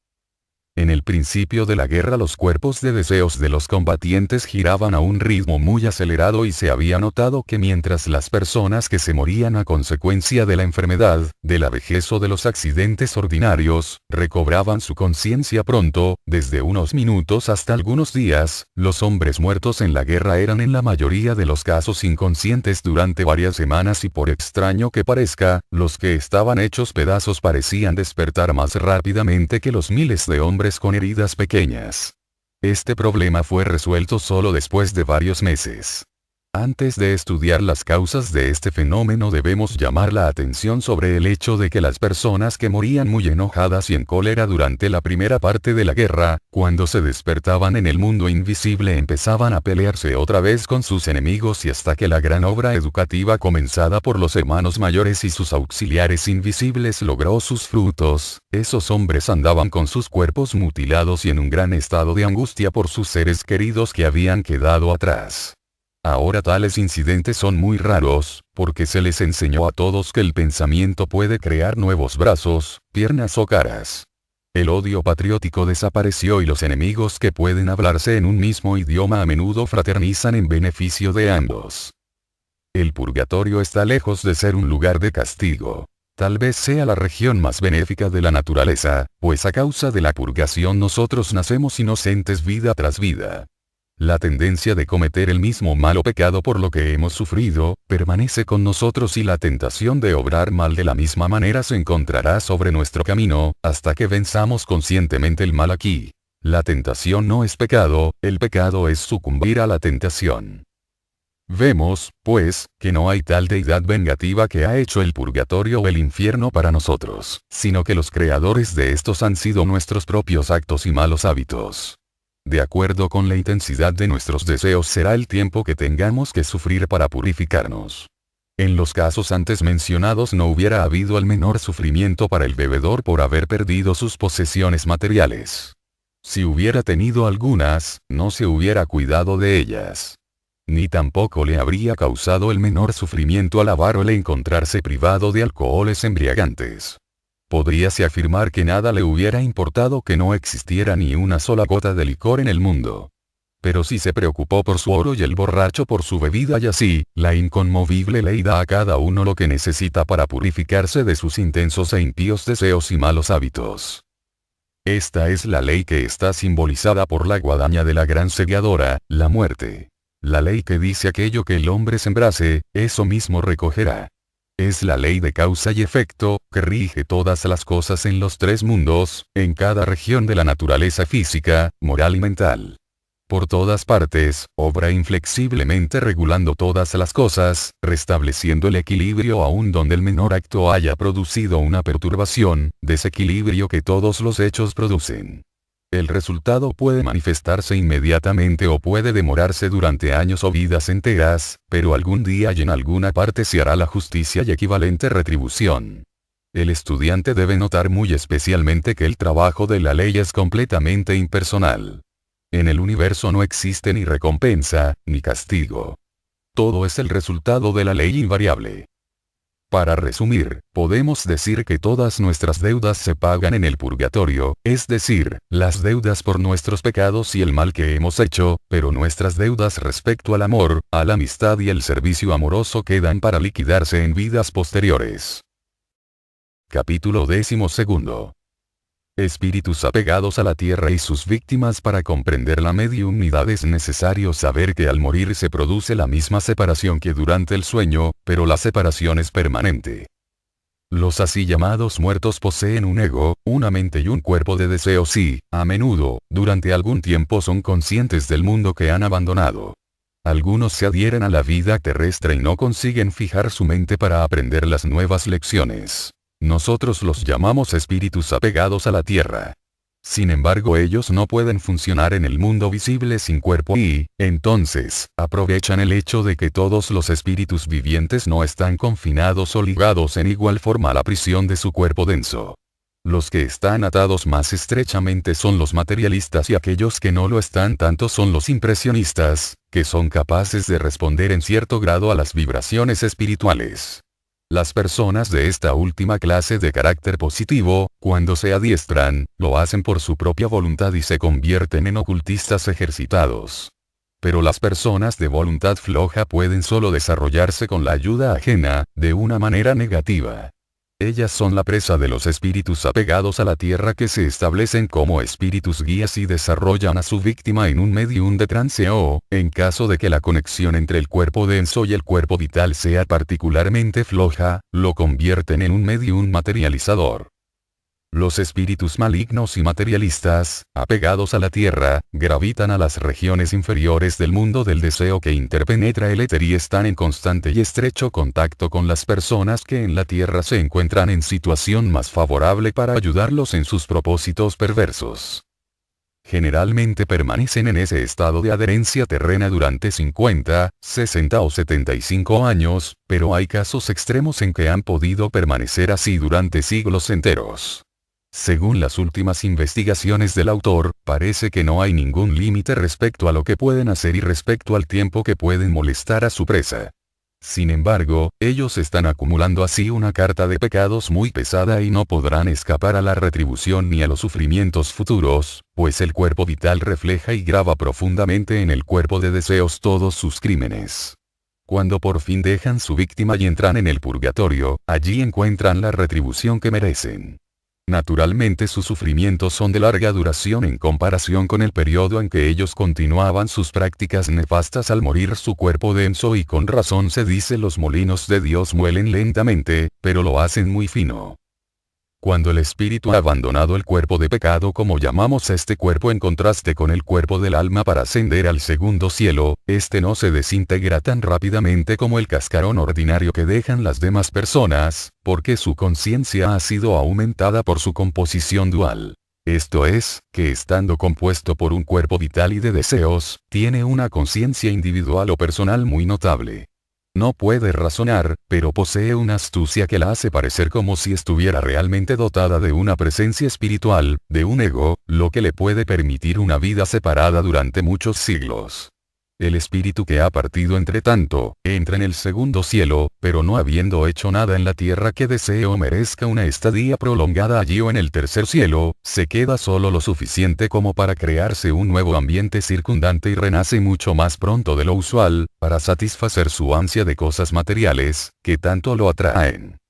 En el principio de la guerra los cuerpos de deseos de los combatientes giraban a un ritmo muy acelerado y se había notado que mientras las personas que se morían a consecuencia de la enfermedad, de la vejez o de los accidentes ordinarios, recobraban su conciencia pronto, desde unos minutos hasta algunos días, los hombres muertos en la guerra eran en la mayoría de los casos inconscientes durante varias semanas y por extraño que parezca, los que estaban hechos pedazos parecían despertar más rápidamente que los miles de hombres con heridas pequeñas. Este problema fue resuelto solo después de varios meses. Antes de estudiar las causas de este fenómeno debemos llamar la atención sobre el hecho de que las personas que morían muy enojadas y en cólera durante la primera parte de la guerra, cuando se despertaban en el mundo invisible empezaban a pelearse otra vez con sus enemigos y hasta que la gran obra educativa comenzada por los hermanos mayores y sus auxiliares invisibles logró sus frutos, esos hombres andaban con sus cuerpos mutilados y en un gran estado de angustia por sus seres queridos que habían quedado atrás. Ahora tales incidentes son muy raros, porque se les enseñó a todos que el pensamiento puede crear nuevos brazos, piernas o caras. El odio patriótico desapareció y los enemigos que pueden hablarse en un mismo idioma a menudo fraternizan en beneficio de ambos. El purgatorio está lejos de ser un lugar de castigo. Tal vez sea la región más benéfica de la naturaleza, pues a causa de la purgación nosotros nacemos inocentes vida tras vida. La tendencia de cometer el mismo mal o pecado por lo que hemos sufrido, permanece con nosotros y la tentación de obrar mal de la misma manera se encontrará sobre nuestro camino, hasta que venzamos conscientemente el mal aquí. La tentación no es pecado, el pecado es sucumbir a la tentación. Vemos, pues, que no hay tal deidad vengativa que ha hecho el purgatorio o el infierno para nosotros, sino que los creadores de estos han sido nuestros propios actos y malos hábitos. De acuerdo con la intensidad de nuestros deseos será el tiempo que tengamos que sufrir para purificarnos. En los casos antes mencionados no hubiera habido el menor sufrimiento para el bebedor por haber perdido sus posesiones materiales. Si hubiera tenido algunas, no se hubiera cuidado de ellas. Ni tampoco le habría causado el menor sufrimiento al avaro el encontrarse privado de alcoholes embriagantes. Podríase afirmar que nada le hubiera importado que no existiera ni una sola gota de licor en el mundo. Pero si se preocupó por su oro y el borracho por su bebida y así, la inconmovible ley da a cada uno lo que necesita para purificarse de sus intensos e impíos deseos y malos hábitos. Esta es la ley que está simbolizada por la guadaña de la gran segadora, la muerte. La ley que dice aquello que el hombre sembrase, eso mismo recogerá. Es la ley de causa y efecto, que rige todas las cosas en los tres mundos, en cada región de la naturaleza física, moral y mental. Por todas partes, obra inflexiblemente regulando todas las cosas, restableciendo el equilibrio aun donde el menor acto haya producido una perturbación, desequilibrio que todos los hechos producen. El resultado puede manifestarse inmediatamente o puede demorarse durante años o vidas enteras, pero algún día y en alguna parte se hará la justicia y equivalente retribución. El estudiante debe notar muy especialmente que el trabajo de la ley es completamente impersonal. En el universo no existe ni recompensa, ni castigo. Todo es el resultado de la ley invariable. Para resumir, podemos decir que todas nuestras deudas se pagan en el purgatorio, es decir, las deudas por nuestros pecados y el mal que hemos hecho, pero nuestras deudas respecto al amor, a la amistad y el servicio amoroso quedan para liquidarse en vidas posteriores. Capítulo 12. Espíritus apegados a la tierra y sus víctimas. Para comprender la mediunidad es necesario saber que al morir se produce la misma separación que durante el sueño, pero la separación es permanente. Los así llamados muertos poseen un ego, una mente y un cuerpo de deseos y, a menudo, durante algún tiempo son conscientes del mundo que han abandonado. Algunos se adhieren a la vida terrestre y no consiguen fijar su mente para aprender las nuevas lecciones. Nosotros los llamamos espíritus apegados a la tierra. Sin embargo, ellos no pueden funcionar en el mundo visible sin cuerpo y, entonces, aprovechan el hecho de que todos los espíritus vivientes no están confinados o ligados en igual forma a la prisión de su cuerpo denso. Los que están atados más estrechamente son los materialistas y aquellos que no lo están tanto son los impresionistas, que son capaces de responder en cierto grado a las vibraciones espirituales. Las personas de esta última clase de carácter positivo, cuando se adiestran, lo hacen por su propia voluntad y se convierten en ocultistas ejercitados. Pero las personas de voluntad floja pueden solo desarrollarse con la ayuda ajena, de una manera negativa. Ellas son la presa de los espíritus apegados a la tierra que se establecen como espíritus guías y desarrollan a su víctima en un medium de trance o, en caso de que la conexión entre el cuerpo denso y el cuerpo vital sea particularmente floja, lo convierten en un medium materializador. Los espíritus malignos y materialistas, apegados a la tierra, gravitan a las regiones inferiores del mundo del deseo que interpenetra el éter y están en constante y estrecho contacto con las personas que en la tierra se encuentran en situación más favorable para ayudarlos en sus propósitos perversos. Generalmente permanecen en ese estado de adherencia terrena durante 50, 60 o 75 años, pero hay casos extremos en que han podido permanecer así durante siglos enteros. Según las últimas investigaciones del autor, parece que no hay ningún límite respecto a lo que pueden hacer y respecto al tiempo que pueden molestar a su presa. Sin embargo, ellos están acumulando así una carga de pecados muy pesada y no podrán escapar a la retribución ni a los sufrimientos futuros, pues el cuerpo vital refleja y graba profundamente en el cuerpo de deseos todos sus crímenes. Cuando por fin dejan su víctima y entran en el purgatorio, allí encuentran la retribución que merecen. Naturalmente sus sufrimientos son de larga duración en comparación con el periodo en que ellos continuaban sus prácticas nefastas al morir su cuerpo denso y con razón se dice los molinos de Dios muelen lentamente, pero lo hacen muy fino. Cuando el espíritu ha abandonado el cuerpo de pecado como llamamos este cuerpo en contraste con el cuerpo del alma para ascender al segundo cielo, este no se desintegra tan rápidamente como el cascarón ordinario que dejan las demás personas, porque su conciencia ha sido aumentada por su composición dual. Esto es, que estando compuesto por un cuerpo vital y de deseos, tiene una conciencia individual o personal muy notable. No puede razonar, pero posee una astucia que la hace parecer como si estuviera realmente dotada de una presencia espiritual, de un ego, lo que le puede permitir una vida separada durante muchos siglos. El espíritu que ha partido entre tanto, entra en el segundo cielo, pero no habiendo hecho nada en la tierra que desee o merezca una estadía prolongada allí o en el tercer cielo, se queda solo lo suficiente como para crearse un nuevo ambiente circundante y renace mucho más pronto de lo usual, para satisfacer su ansia de cosas materiales, que tanto lo atraen.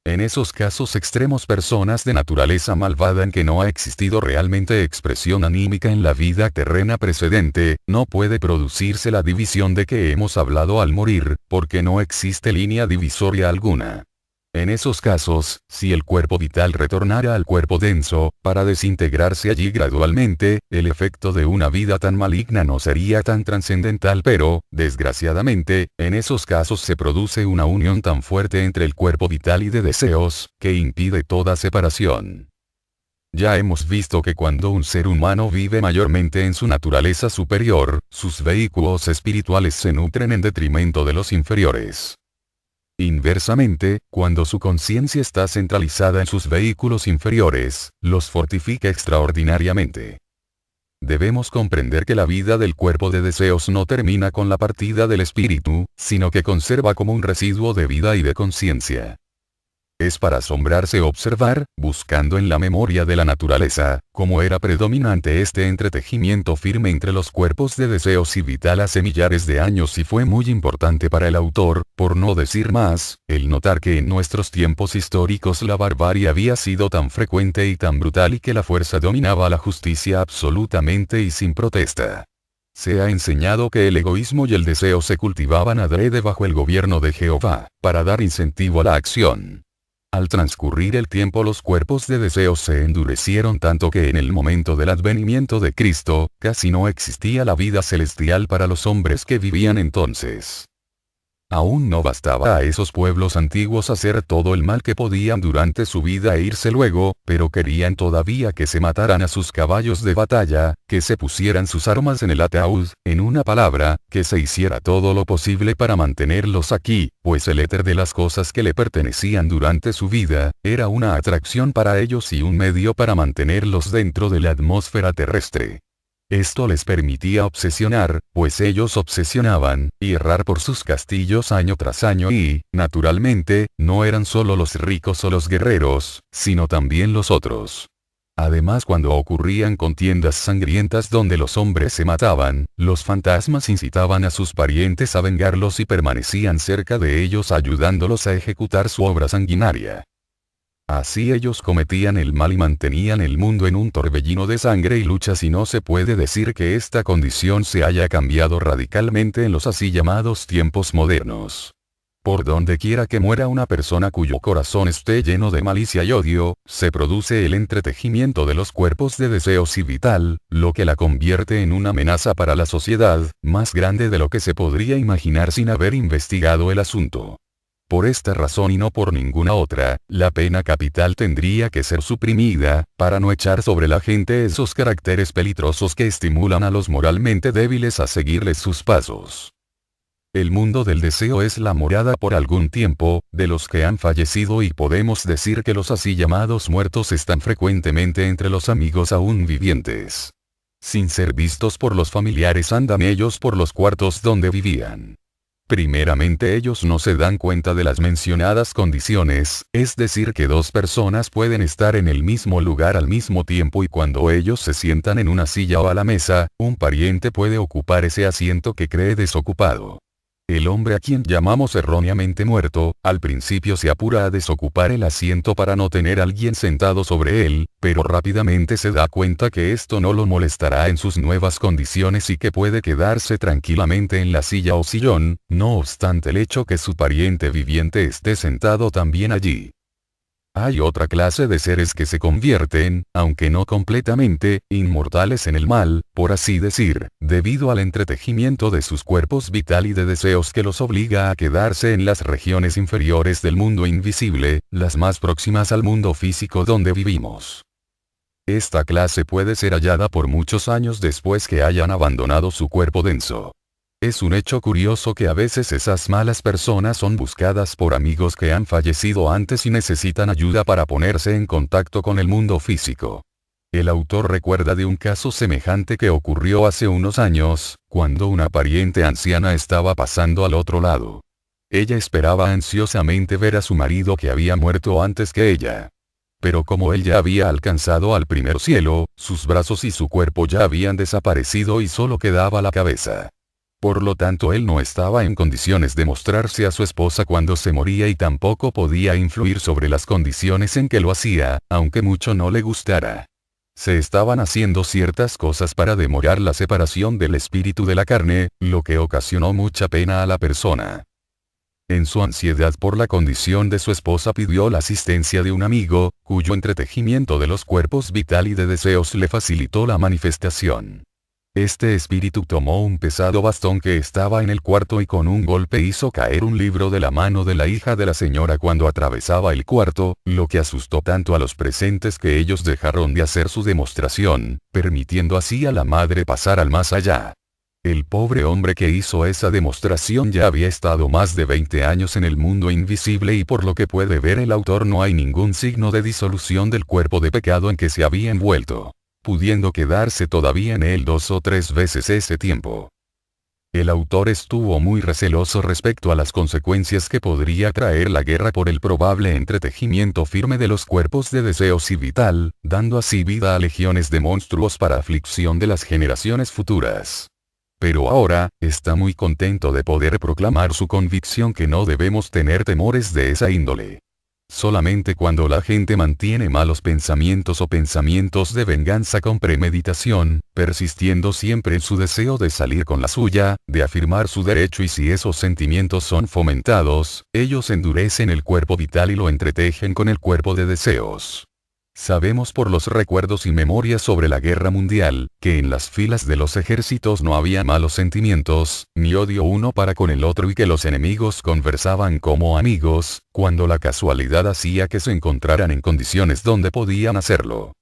En esos casos extremos personas de naturaleza malvada en que no ha existido realmente expresión anímica en la vida terrena precedente, no puede producirse la división de que hemos hablado al morir, porque no existe línea divisoria alguna. En esos casos, si el cuerpo vital retornara al cuerpo denso, para desintegrarse allí gradualmente, el efecto de una vida tan maligna no sería tan trascendental pero, desgraciadamente, en esos casos se produce una unión tan fuerte entre el cuerpo vital y de deseos, que impide toda separación. Ya hemos visto que cuando un ser humano vive mayormente en su naturaleza superior, sus vehículos espirituales se nutren en detrimento de los inferiores. Inversamente, cuando su conciencia está centralizada en sus vehículos inferiores, los fortifica extraordinariamente. Debemos comprender que la vida del cuerpo de deseos no termina con la partida del espíritu, sino que conserva como un residuo de vida y de conciencia. Es para asombrarse observar, buscando en la memoria de la naturaleza, cómo era predominante este entretejimiento firme entre los cuerpos de deseos y vital hace millares de años, y fue muy importante para el autor, por no decir más, el notar que en nuestros tiempos históricos la barbarie había sido tan frecuente y tan brutal y que la fuerza dominaba la justicia absolutamente y sin protesta. Se ha enseñado que el egoísmo y el deseo se cultivaban adrede bajo el gobierno de Jehová, para dar incentivo a la acción. Al transcurrir el tiempo los cuerpos de deseos se endurecieron tanto que en el momento del advenimiento de Cristo, casi no existía la vida celestial para los hombres que vivían entonces. Aún no bastaba a esos pueblos antiguos hacer todo el mal que podían durante su vida e irse luego, pero querían todavía que se mataran a sus caballos de batalla, que se pusieran sus armas en el ataúd, en una palabra, que se hiciera todo lo posible para mantenerlos aquí, pues el éter de las cosas que le pertenecían durante su vida, era una atracción para ellos y un medio para mantenerlos dentro de la atmósfera terrestre. Esto les permitía obsesionar, pues ellos obsesionaban, y errar por sus castillos año tras año y, naturalmente, no eran solo los ricos o los guerreros, sino también los otros. Además, cuando ocurrían contiendas sangrientas donde los hombres se mataban, los fantasmas incitaban a sus parientes a vengarlos y permanecían cerca de ellos ayudándolos a ejecutar su obra sanguinaria. Así ellos cometían el mal y mantenían el mundo en un torbellino de sangre y luchas, y no se puede decir que esta condición se haya cambiado radicalmente en los así llamados tiempos modernos. Por donde quiera que muera una persona cuyo corazón esté lleno de malicia y odio, se produce el entretejimiento de los cuerpos de deseos y vital, lo que la convierte en una amenaza para la sociedad, más grande de lo que se podría imaginar sin haber investigado el asunto. Por esta razón y no por ninguna otra, la pena capital tendría que ser suprimida, para no echar sobre la gente esos caracteres peligrosos que estimulan a los moralmente débiles a seguirles sus pasos. El mundo del deseo es la morada por algún tiempo, de los que han fallecido, y podemos decir que los así llamados muertos están frecuentemente entre los amigos aún vivientes. Sin ser vistos por los familiares andan ellos por los cuartos donde vivían. Primeramente ellos no se dan cuenta de las mencionadas condiciones, es decir que dos personas pueden estar en el mismo lugar al mismo tiempo, y cuando ellos se sientan en una silla o a la mesa, un pariente puede ocupar ese asiento que cree desocupado. El hombre a quien llamamos erróneamente muerto, al principio se apura a desocupar el asiento para no tener a alguien sentado sobre él, pero rápidamente se da cuenta que esto no lo molestará en sus nuevas condiciones y que puede quedarse tranquilamente en la silla o sillón, no obstante el hecho que su pariente viviente esté sentado también allí. Hay otra clase de seres que se convierten, aunque no completamente, inmortales en el mal, por así decir, debido al entretejimiento de sus cuerpos vital y de deseos que los obliga a quedarse en las regiones inferiores del mundo invisible, las más próximas al mundo físico donde vivimos. Esta clase puede ser hallada por muchos años después que hayan abandonado su cuerpo denso. Es un hecho curioso que a veces esas malas personas son buscadas por amigos que han fallecido antes y necesitan ayuda para ponerse en contacto con el mundo físico. El autor recuerda de un caso semejante que ocurrió hace unos años, cuando una pariente anciana estaba pasando al otro lado. Ella esperaba ansiosamente ver a su marido que había muerto antes que ella. Pero como él ya había alcanzado al primer cielo, sus brazos y su cuerpo ya habían desaparecido y solo quedaba la cabeza. Por lo tanto él no estaba en condiciones de mostrarse a su esposa cuando se moría y tampoco podía influir sobre las condiciones en que lo hacía, aunque mucho no le gustara. Se estaban haciendo ciertas cosas para demorar la separación del espíritu de la carne, lo que ocasionó mucha pena a la persona. En su ansiedad por la condición de su esposa pidió la asistencia de un amigo, cuyo entretejimiento de los cuerpos vital y de deseos le facilitó la manifestación. Este espíritu tomó un pesado bastón que estaba en el cuarto y con un golpe hizo caer un libro de la mano de la hija de la señora cuando atravesaba el cuarto, lo que asustó tanto a los presentes que ellos dejaron de hacer su demostración, permitiendo así a la madre pasar al más allá. El pobre hombre que hizo esa demostración ya había estado más de 20 años en el mundo invisible y por lo que puede ver el autor no hay ningún signo de disolución del cuerpo de pecado en que se había envuelto, pudiendo quedarse todavía en él 2 o 3 veces ese tiempo. El autor estuvo muy receloso respecto a las consecuencias que podría traer la guerra por el probable entretejimiento firme de los cuerpos de deseos y vital, dando así vida a legiones de monstruos para aflicción de las generaciones futuras. Pero ahora, está muy contento de poder proclamar su convicción que no debemos tener temores de esa índole. Solamente cuando la gente mantiene malos pensamientos o pensamientos de venganza con premeditación, persistiendo siempre en su deseo de salir con la suya, de afirmar su derecho y si esos sentimientos son fomentados, ellos endurecen el cuerpo vital y lo entretejen con el cuerpo de deseos. Sabemos por los recuerdos y memorias sobre la guerra mundial, que en las filas de los ejércitos no había malos sentimientos, ni odio uno para con el otro y que los enemigos conversaban como amigos, cuando la casualidad hacía que se encontraran en condiciones donde podían hacerlo.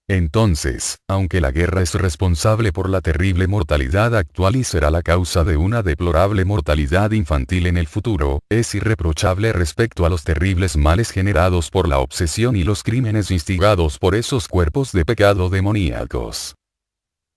Entonces, aunque la guerra es responsable por la terrible mortalidad actual y será la causa de una deplorable mortalidad infantil en el futuro, es irreprochable respecto a los terribles males generados por la obsesión y los crímenes instigados por esos cuerpos de pecado demoníacos.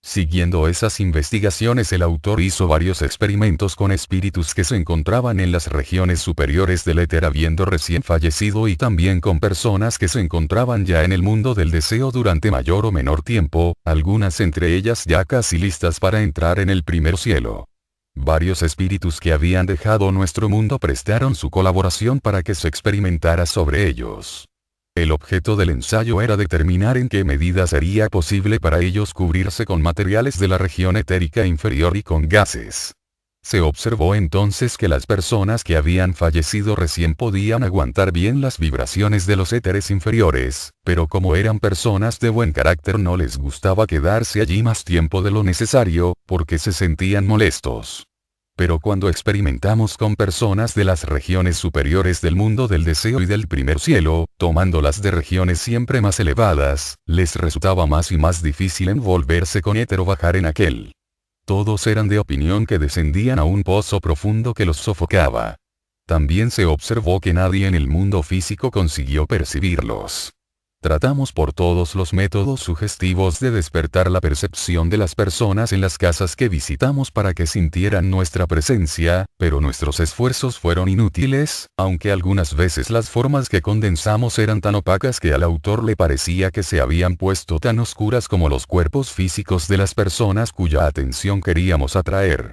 Siguiendo esas investigaciones el autor hizo varios experimentos con espíritus que se encontraban en las regiones superiores del éter habiendo recién fallecido y también con personas que se encontraban ya en el mundo del deseo durante mayor o menor tiempo, algunas entre ellas ya casi listas para entrar en el primer cielo. Varios espíritus que habían dejado nuestro mundo prestaron su colaboración para que se experimentara sobre ellos. El objeto del ensayo era determinar en qué medida sería posible para ellos cubrirse con materiales de la región etérica inferior y con gases. Se observó entonces que las personas que habían fallecido recién podían aguantar bien las vibraciones de los éteres inferiores, pero como eran personas de buen carácter no les gustaba quedarse allí más tiempo de lo necesario, porque se sentían molestos. Pero cuando experimentamos con personas de las regiones superiores del mundo del deseo y del primer cielo, tomándolas de regiones siempre más elevadas, les resultaba más y más difícil envolverse con éter o bajar en aquel. Todos eran de opinión que descendían a un pozo profundo que los sofocaba. También se observó que nadie en el mundo físico consiguió percibirlos. Tratamos por todos los métodos sugestivos de despertar la percepción de las personas en las casas que visitamos para que sintieran nuestra presencia, pero nuestros esfuerzos fueron inútiles, aunque algunas veces las formas que condensamos eran tan opacas que al autor le parecía que se habían puesto tan oscuras como los cuerpos físicos de las personas cuya atención queríamos atraer.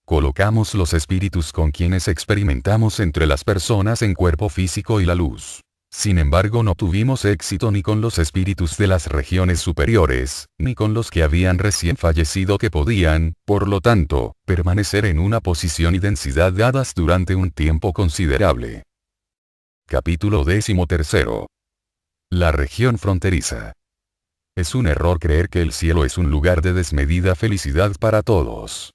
Colocamos los espíritus con quienes experimentamos entre las personas en cuerpo físico y la luz. Sin embargo no tuvimos éxito ni con los espíritus de las regiones superiores, ni con los que habían recién fallecido que podían, por lo tanto, permanecer en una posición y densidad dadas durante un tiempo considerable. Capítulo 13. La región fronteriza. Es un error creer que el cielo es un lugar de desmedida felicidad para todos.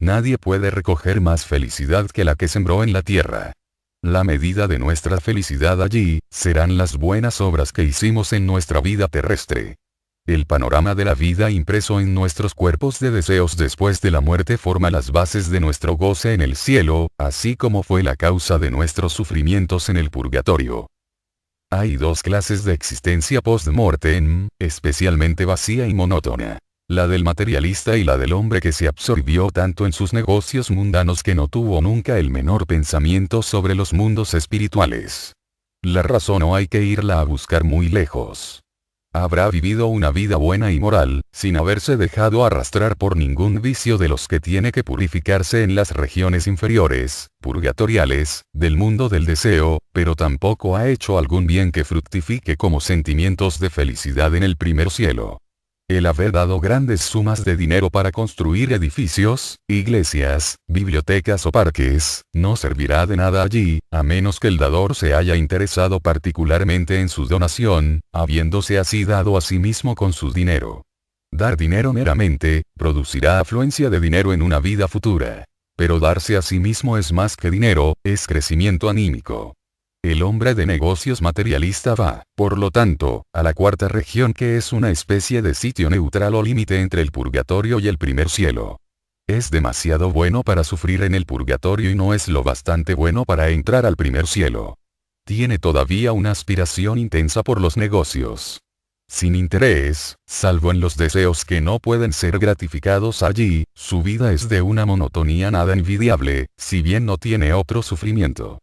Nadie puede recoger más felicidad que la que sembró en la tierra. La medida de nuestra felicidad allí, serán las buenas obras que hicimos en nuestra vida terrestre. El panorama de la vida impreso en nuestros cuerpos de deseos después de la muerte forma las bases de nuestro goce en el cielo, así como fue la causa de nuestros sufrimientos en el purgatorio. Hay dos clases de existencia post-mortem, especialmente vacía y monótona. La del materialista y la del hombre que se absorbió tanto en sus negocios mundanos que no tuvo nunca el menor pensamiento sobre los mundos espirituales. La razón no hay que irla a buscar muy lejos. Habrá vivido una vida buena y moral, sin haberse dejado arrastrar por ningún vicio de los que tiene que purificarse en las regiones inferiores, purgatoriales, del mundo del deseo, pero tampoco ha hecho algún bien que fructifique como sentimientos de felicidad en el primer cielo. El haber dado grandes sumas de dinero para construir edificios, iglesias, bibliotecas o parques, no servirá de nada allí, a menos que el dador se haya interesado particularmente en su donación, habiéndose así dado a sí mismo con su dinero. Dar dinero meramente, producirá afluencia de dinero en una vida futura. Pero darse a sí mismo es más que dinero, es crecimiento anímico. El hombre de negocios materialista va, por lo tanto, a la cuarta región, que es una especie de sitio neutral o límite entre el purgatorio y el primer cielo. Es demasiado bueno para sufrir en el purgatorio y no es lo bastante bueno para entrar al primer cielo. Tiene todavía una aspiración intensa por los negocios. Sin interés, salvo en los deseos que no pueden ser gratificados allí, su vida es de una monotonía nada envidiable, si bien no tiene otro sufrimiento.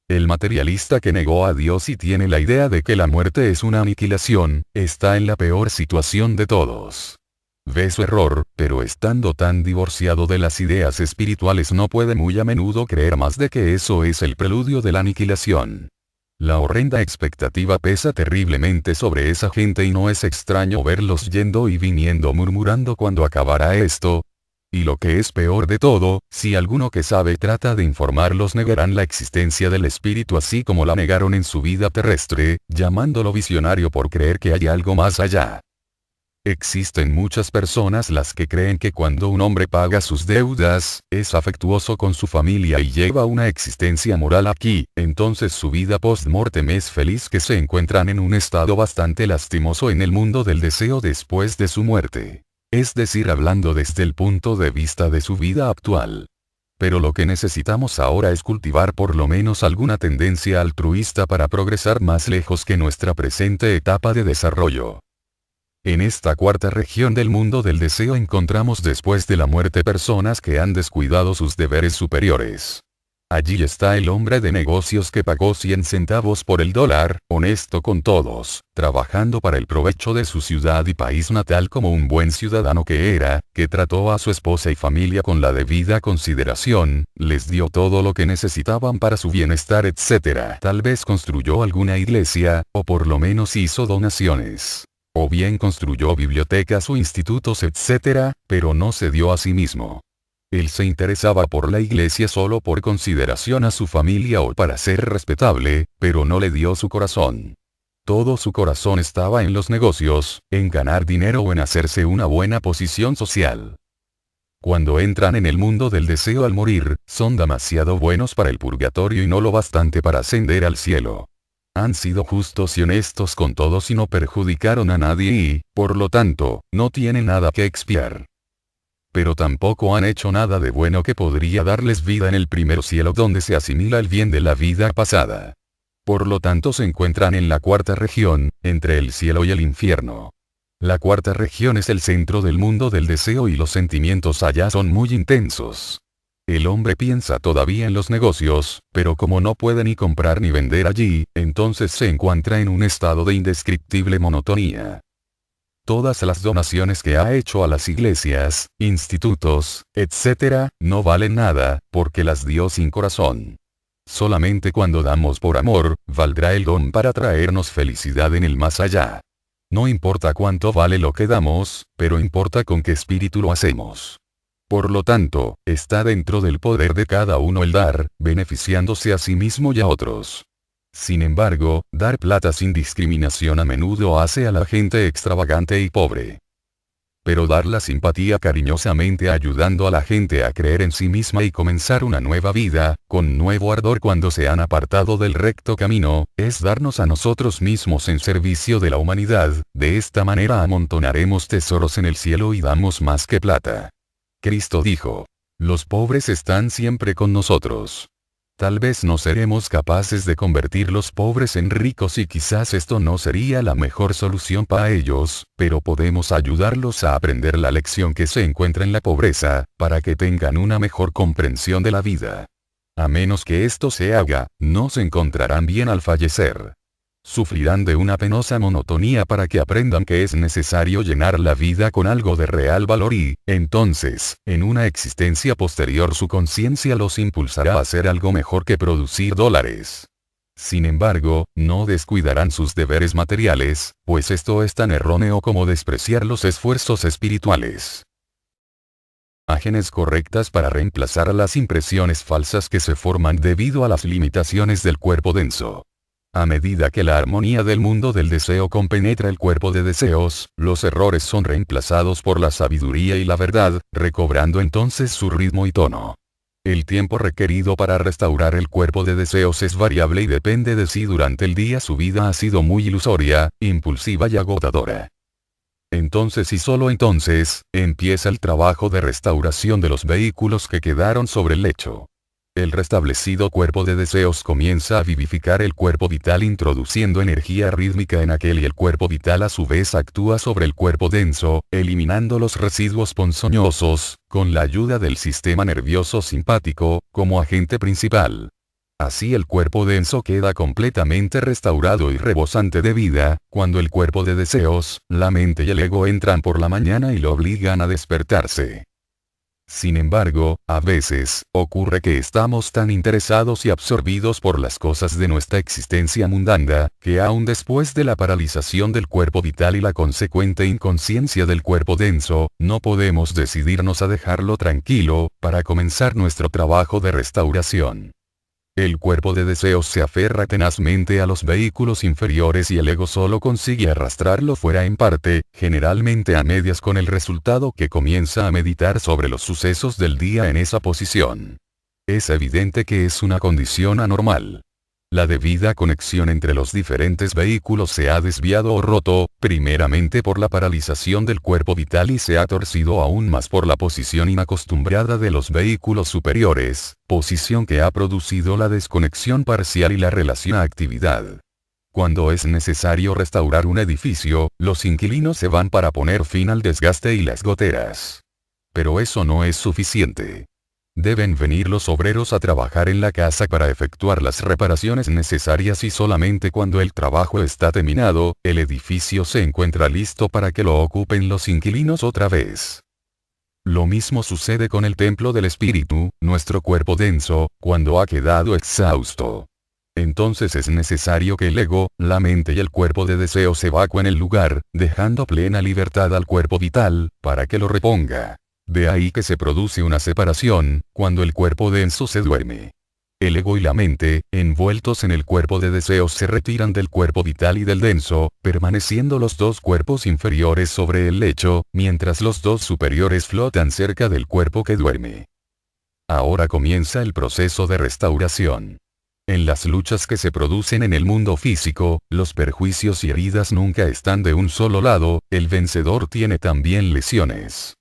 El materialista que negó a Dios y tiene la idea de que la muerte es una aniquilación, está en la peor situación de todos. Ve su error, pero estando tan divorciado de las ideas espirituales no puede muy a menudo creer más de que eso es el preludio de la aniquilación. La horrenda expectativa pesa terriblemente sobre esa gente y no es extraño verlos yendo y viniendo murmurando cuando acabará esto. Y lo que es peor de todo, si alguno que sabe trata de informarlos, negarán la existencia del espíritu así como la negaron en su vida terrestre, llamándolo visionario por creer que hay algo más allá. Existen muchas personas las que creen que cuando un hombre paga sus deudas, es afectuoso con su familia y lleva una existencia moral aquí, entonces su vida post-mortem es feliz, que se encuentran en un estado bastante lastimoso en el mundo del deseo después de su muerte. Es decir, hablando desde el punto de vista de su vida actual. Pero lo que necesitamos ahora es cultivar por lo menos alguna tendencia altruista para progresar más lejos que nuestra presente etapa de desarrollo. En esta cuarta región del mundo del deseo encontramos después de la muerte personas que han descuidado sus deberes superiores. Allí está el hombre de negocios que pagó 100 centavos por el dólar, honesto con todos, trabajando para el provecho de su ciudad y país natal como un buen ciudadano que era, que trató a su esposa y familia con la debida consideración, les dio todo lo que necesitaban para su bienestar, etc. Tal vez construyó alguna iglesia, o por lo menos hizo donaciones. O bien construyó bibliotecas o institutos, etc., pero no se dio a sí mismo. Él se interesaba por la iglesia solo por consideración a su familia o para ser respetable, pero no le dio su corazón. Todo su corazón estaba en los negocios, en ganar dinero o en hacerse una buena posición social. Cuando entran en el mundo del deseo al morir, son demasiado buenos para el purgatorio y no lo bastante para ascender al cielo. Han sido justos y honestos con todos y no perjudicaron a nadie y, por lo tanto, no tienen nada que expiar. Pero tampoco han hecho nada de bueno que podría darles vida en el primer cielo donde se asimila el bien de la vida pasada. Por lo tanto se encuentran en la cuarta región, entre el cielo y el infierno. La cuarta región es el centro del mundo del deseo y los sentimientos allá son muy intensos. El hombre piensa todavía en los negocios, pero como no puede ni comprar ni vender allí, entonces se encuentra en un estado de indescriptible monotonía. Todas las donaciones que ha hecho a las iglesias, institutos, etc., no valen nada, porque las dio sin corazón. Solamente cuando damos por amor, valdrá el don para traernos felicidad en el más allá. No importa cuánto vale lo que damos, pero importa con qué espíritu lo hacemos. Por lo tanto, está dentro del poder de cada uno el dar, beneficiándose a sí mismo y a otros. Sin embargo, dar plata sin discriminación a menudo hace a la gente extravagante y pobre. Pero dar la simpatía cariñosamente ayudando a la gente a creer en sí misma y comenzar una nueva vida, con nuevo ardor cuando se han apartado del recto camino, es darnos a nosotros mismos en servicio de la humanidad, de esta manera amontonaremos tesoros en el cielo y damos más que plata. Cristo dijo: los pobres están siempre con nosotros. Tal vez no seremos capaces de convertir los pobres en ricos y quizás esto no sería la mejor solución para ellos, pero podemos ayudarlos a aprender la lección que se encuentra en la pobreza, para que tengan una mejor comprensión de la vida. A menos que esto se haga, no se encontrarán bien al fallecer. Sufrirán de una penosa monotonía para que aprendan que es necesario llenar la vida con algo de real valor y, entonces, en una existencia posterior su conciencia los impulsará a hacer algo mejor que producir dólares. Sin embargo, no descuidarán sus deberes materiales, pues esto es tan erróneo como despreciar los esfuerzos espirituales. Imágenes correctas para reemplazar las impresiones falsas que se forman debido a las limitaciones del cuerpo denso. A medida que la armonía del mundo del deseo compenetra el cuerpo de deseos, los errores son reemplazados por la sabiduría y la verdad, recobrando entonces su ritmo y tono. El tiempo requerido para restaurar el cuerpo de deseos es variable y depende de si durante el día su vida ha sido muy ilusoria, impulsiva y agotadora. Entonces y solo entonces, empieza el trabajo de restauración de los vehículos que quedaron sobre el lecho. El restablecido cuerpo de deseos comienza a vivificar el cuerpo vital introduciendo energía rítmica en aquel y el cuerpo vital a su vez actúa sobre el cuerpo denso, eliminando los residuos ponzoñosos, con la ayuda del sistema nervioso simpático, como agente principal. Así el cuerpo denso queda completamente restaurado y rebosante de vida, cuando el cuerpo de deseos, la mente y el ego entran por la mañana y lo obligan a despertarse. Sin embargo, a veces, ocurre que estamos tan interesados y absorbidos por las cosas de nuestra existencia mundana, que aún después de la paralización del cuerpo vital y la consecuente inconsciencia del cuerpo denso, no podemos decidirnos a dejarlo tranquilo, para comenzar nuestro trabajo de restauración. El cuerpo de deseos se aferra tenazmente a los vehículos inferiores y el ego solo consigue arrastrarlo fuera en parte, generalmente a medias con el resultado que comienza a meditar sobre los sucesos del día en esa posición. Es evidente que es una condición anormal. La debida conexión entre los diferentes vehículos se ha desviado o roto, primeramente por la paralización del cuerpo vital y se ha torcido aún más por la posición inacostumbrada de los vehículos superiores, posición que ha producido la desconexión parcial y la relación a actividad. Cuando es necesario restaurar un edificio, los inquilinos se van para poner fin al desgaste y las goteras. Pero eso no es suficiente. Deben venir los obreros a trabajar en la casa para efectuar las reparaciones necesarias y solamente cuando el trabajo está terminado, el edificio se encuentra listo para que lo ocupen los inquilinos otra vez. Lo mismo sucede con el templo del espíritu, nuestro cuerpo denso, cuando ha quedado exhausto. Entonces es necesario que el ego, la mente y el cuerpo de deseo se evacúen el lugar, dejando plena libertad al cuerpo vital, para que lo reponga. De ahí que se produce una separación, cuando el cuerpo denso se duerme. El ego y la mente, envueltos en el cuerpo de deseos se retiran del cuerpo vital y del denso, permaneciendo los dos cuerpos inferiores sobre el lecho, mientras los dos superiores flotan cerca del cuerpo que duerme. Ahora comienza el proceso de restauración. En las luchas que se producen en el mundo físico, los perjuicios y heridas nunca están de un solo lado, el vencedor tiene también lesiones.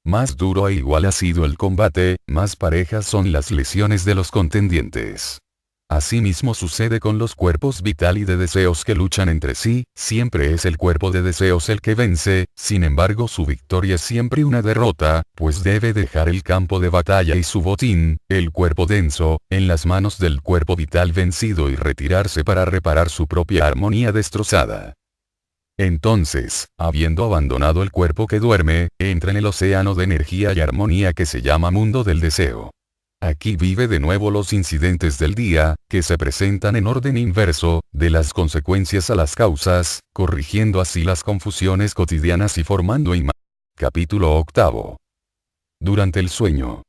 Más duro e igual ha sido el combate, más parejas son las lesiones de los contendientes. Asimismo sucede con los cuerpos vital y de deseos que luchan entre sí, siempre es el cuerpo de deseos el que vence, sin embargo su victoria es siempre una derrota, pues debe dejar el campo de batalla y su botín, el cuerpo denso, en las manos del cuerpo vital vencido y retirarse para reparar su propia armonía destrozada. Entonces, habiendo abandonado el cuerpo que duerme, entra en el océano de energía y armonía que se llama mundo del deseo. Aquí vive de nuevo los incidentes del día, que se presentan en orden inverso, de las consecuencias a las causas, corrigiendo así las confusiones cotidianas y formando imagen. Capítulo 8. Durante el sueño.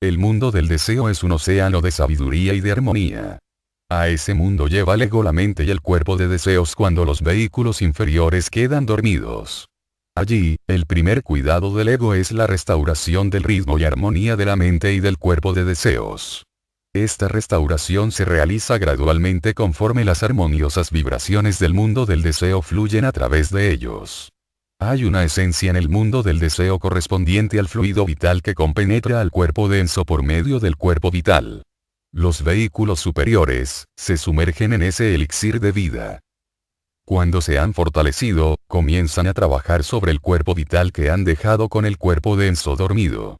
El mundo del deseo es un océano de sabiduría y de armonía. A ese mundo lleva el ego, la mente y el cuerpo de deseos cuando los vehículos inferiores quedan dormidos. Allí, el primer cuidado del ego es la restauración del ritmo y armonía de la mente y del cuerpo de deseos. Esta restauración se realiza gradualmente conforme las armoniosas vibraciones del mundo del deseo fluyen a través de ellos. Hay una esencia en el mundo del deseo correspondiente al fluido vital que compenetra al cuerpo denso por medio del cuerpo vital. Los vehículos superiores, se sumergen en ese elixir de vida. Cuando se han fortalecido, comienzan a trabajar sobre el cuerpo vital que han dejado con el cuerpo denso dormido.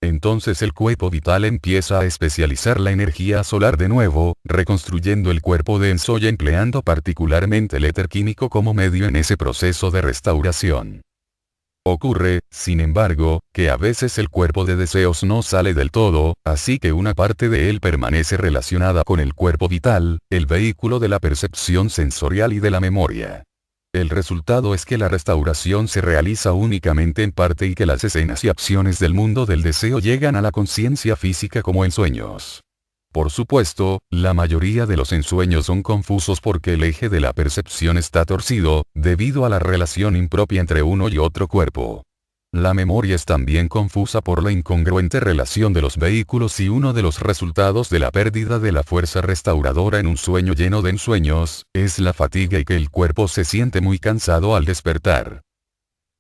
Entonces el cuerpo vital empieza a especializar la energía solar de nuevo, reconstruyendo el cuerpo denso y empleando particularmente el éter químico como medio en ese proceso de restauración. Ocurre, sin embargo, que a veces el cuerpo de deseos no sale del todo, así que una parte de él permanece relacionada con el cuerpo vital, el vehículo de la percepción sensorial y de la memoria. El resultado es que la restauración se realiza únicamente en parte y que las escenas y acciones del mundo del deseo llegan a la conciencia física como en sueños. Por supuesto, la mayoría de los ensueños son confusos porque el eje de la percepción está torcido, debido a la relación impropia entre uno y otro cuerpo. La memoria es también confusa por la incongruente relación de los vehículos y uno de los resultados de la pérdida de la fuerza restauradora en un sueño lleno de ensueños, es la fatiga y que el cuerpo se siente muy cansado al despertar.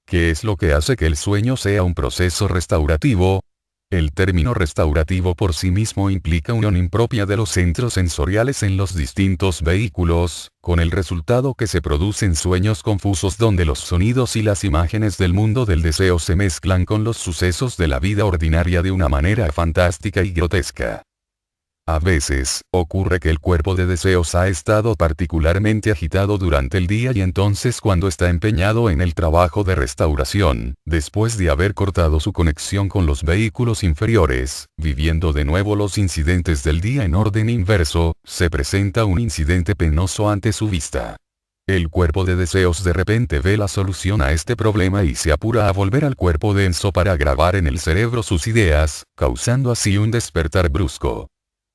¿Qué es lo que hace que el sueño sea un proceso restaurativo? El término restaurativo por sí mismo implica unión impropia de los centros sensoriales en los distintos vehículos, con el resultado que se producen sueños confusos donde los sonidos y las imágenes del mundo del deseo se mezclan con los sucesos de la vida ordinaria de una manera fantástica y grotesca. A veces, ocurre que el cuerpo de deseos ha estado particularmente agitado durante el día y entonces cuando está empeñado en el trabajo de restauración, después de haber cortado su conexión con los vehículos inferiores, viviendo de nuevo los incidentes del día en orden inverso, se presenta un incidente penoso ante su vista. El cuerpo de deseos de repente ve la solución a este problema y se apura a volver al cuerpo denso para grabar en el cerebro sus ideas, causando así un despertar brusco.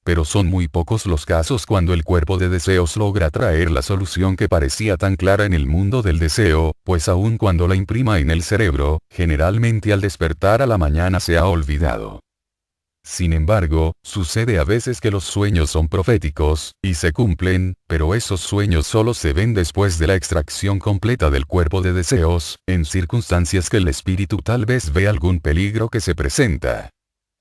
Pero son muy pocos los casos cuando el cuerpo de deseos logra traer la solución que parecía tan clara en el mundo del deseo, pues aun cuando la imprima en el cerebro, generalmente al despertar a la mañana se ha olvidado. Sin embargo, sucede a veces que los sueños son proféticos, y se cumplen, pero esos sueños solo se ven después de la extracción completa del cuerpo de deseos, en circunstancias que el espíritu tal vez ve algún peligro que se presenta.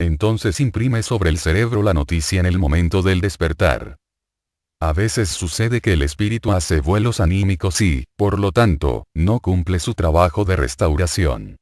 Entonces imprime sobre el cerebro la noticia en el momento del despertar. A veces sucede que el espíritu hace vuelos anímicos y, por lo tanto, no cumple su trabajo de restauración.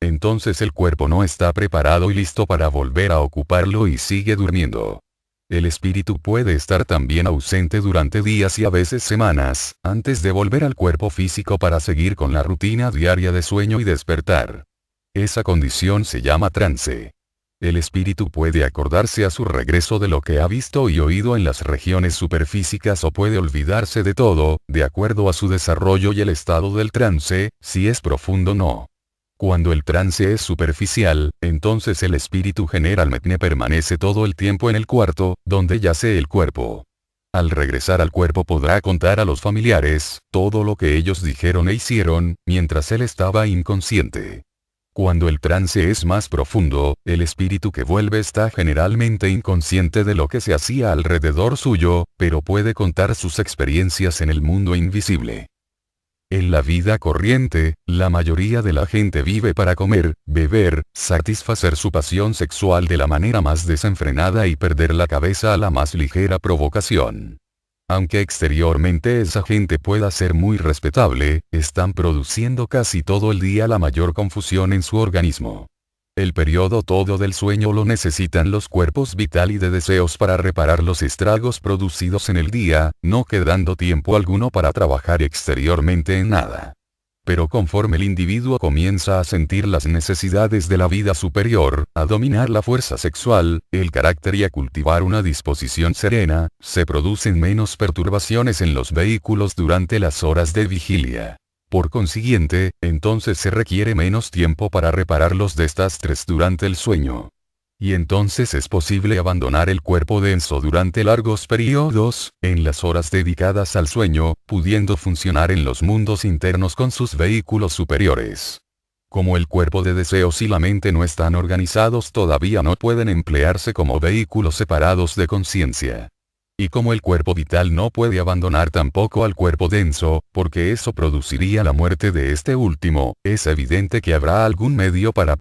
Entonces el cuerpo no está preparado y listo para volver a ocuparlo y sigue durmiendo. El espíritu puede estar también ausente durante días y a veces semanas, antes de volver al cuerpo físico para seguir con la rutina diaria de sueño y despertar. Esa condición se llama trance. El espíritu puede acordarse a su regreso de lo que ha visto y oído en las regiones superfísicas o puede olvidarse de todo, de acuerdo a su desarrollo y el estado del trance, si es profundo o no. Cuando el trance es superficial, entonces el espíritu generalmente permanece todo el tiempo en el cuarto, donde yace el cuerpo. Al regresar al cuerpo podrá contar a los familiares, todo lo que ellos dijeron e hicieron, mientras él estaba inconsciente. Cuando el trance es más profundo, el espíritu que vuelve está generalmente inconsciente de lo que se hacía alrededor suyo, pero puede contar sus experiencias en el mundo invisible. En la vida corriente, la mayoría de la gente vive para comer, beber, satisfacer su pasión sexual de la manera más desenfrenada y perder la cabeza a la más ligera provocación. Aunque exteriormente esa gente pueda ser muy respetable, están produciendo casi todo el día la mayor confusión en su organismo. El periodo todo del sueño lo necesitan los cuerpos vital y de deseos para reparar los estragos producidos en el día, no quedando tiempo alguno para trabajar exteriormente en nada. Pero conforme el individuo comienza a sentir las necesidades de la vida superior, a dominar la fuerza sexual, el carácter y a cultivar una disposición serena, se producen menos perturbaciones en los vehículos durante las horas de vigilia. Por consiguiente, entonces se requiere menos tiempo para reparar los desastres durante el sueño. Y entonces es posible abandonar el cuerpo denso durante largos periodos, en las horas dedicadas al sueño, pudiendo funcionar en los mundos internos con sus vehículos superiores. Como el cuerpo de deseos y la mente no están organizados todavía no pueden emplearse como vehículos separados de conciencia. Y como el cuerpo vital no puede abandonar tampoco al cuerpo denso, porque eso produciría la muerte de este último, es evidente que habrá algún medio para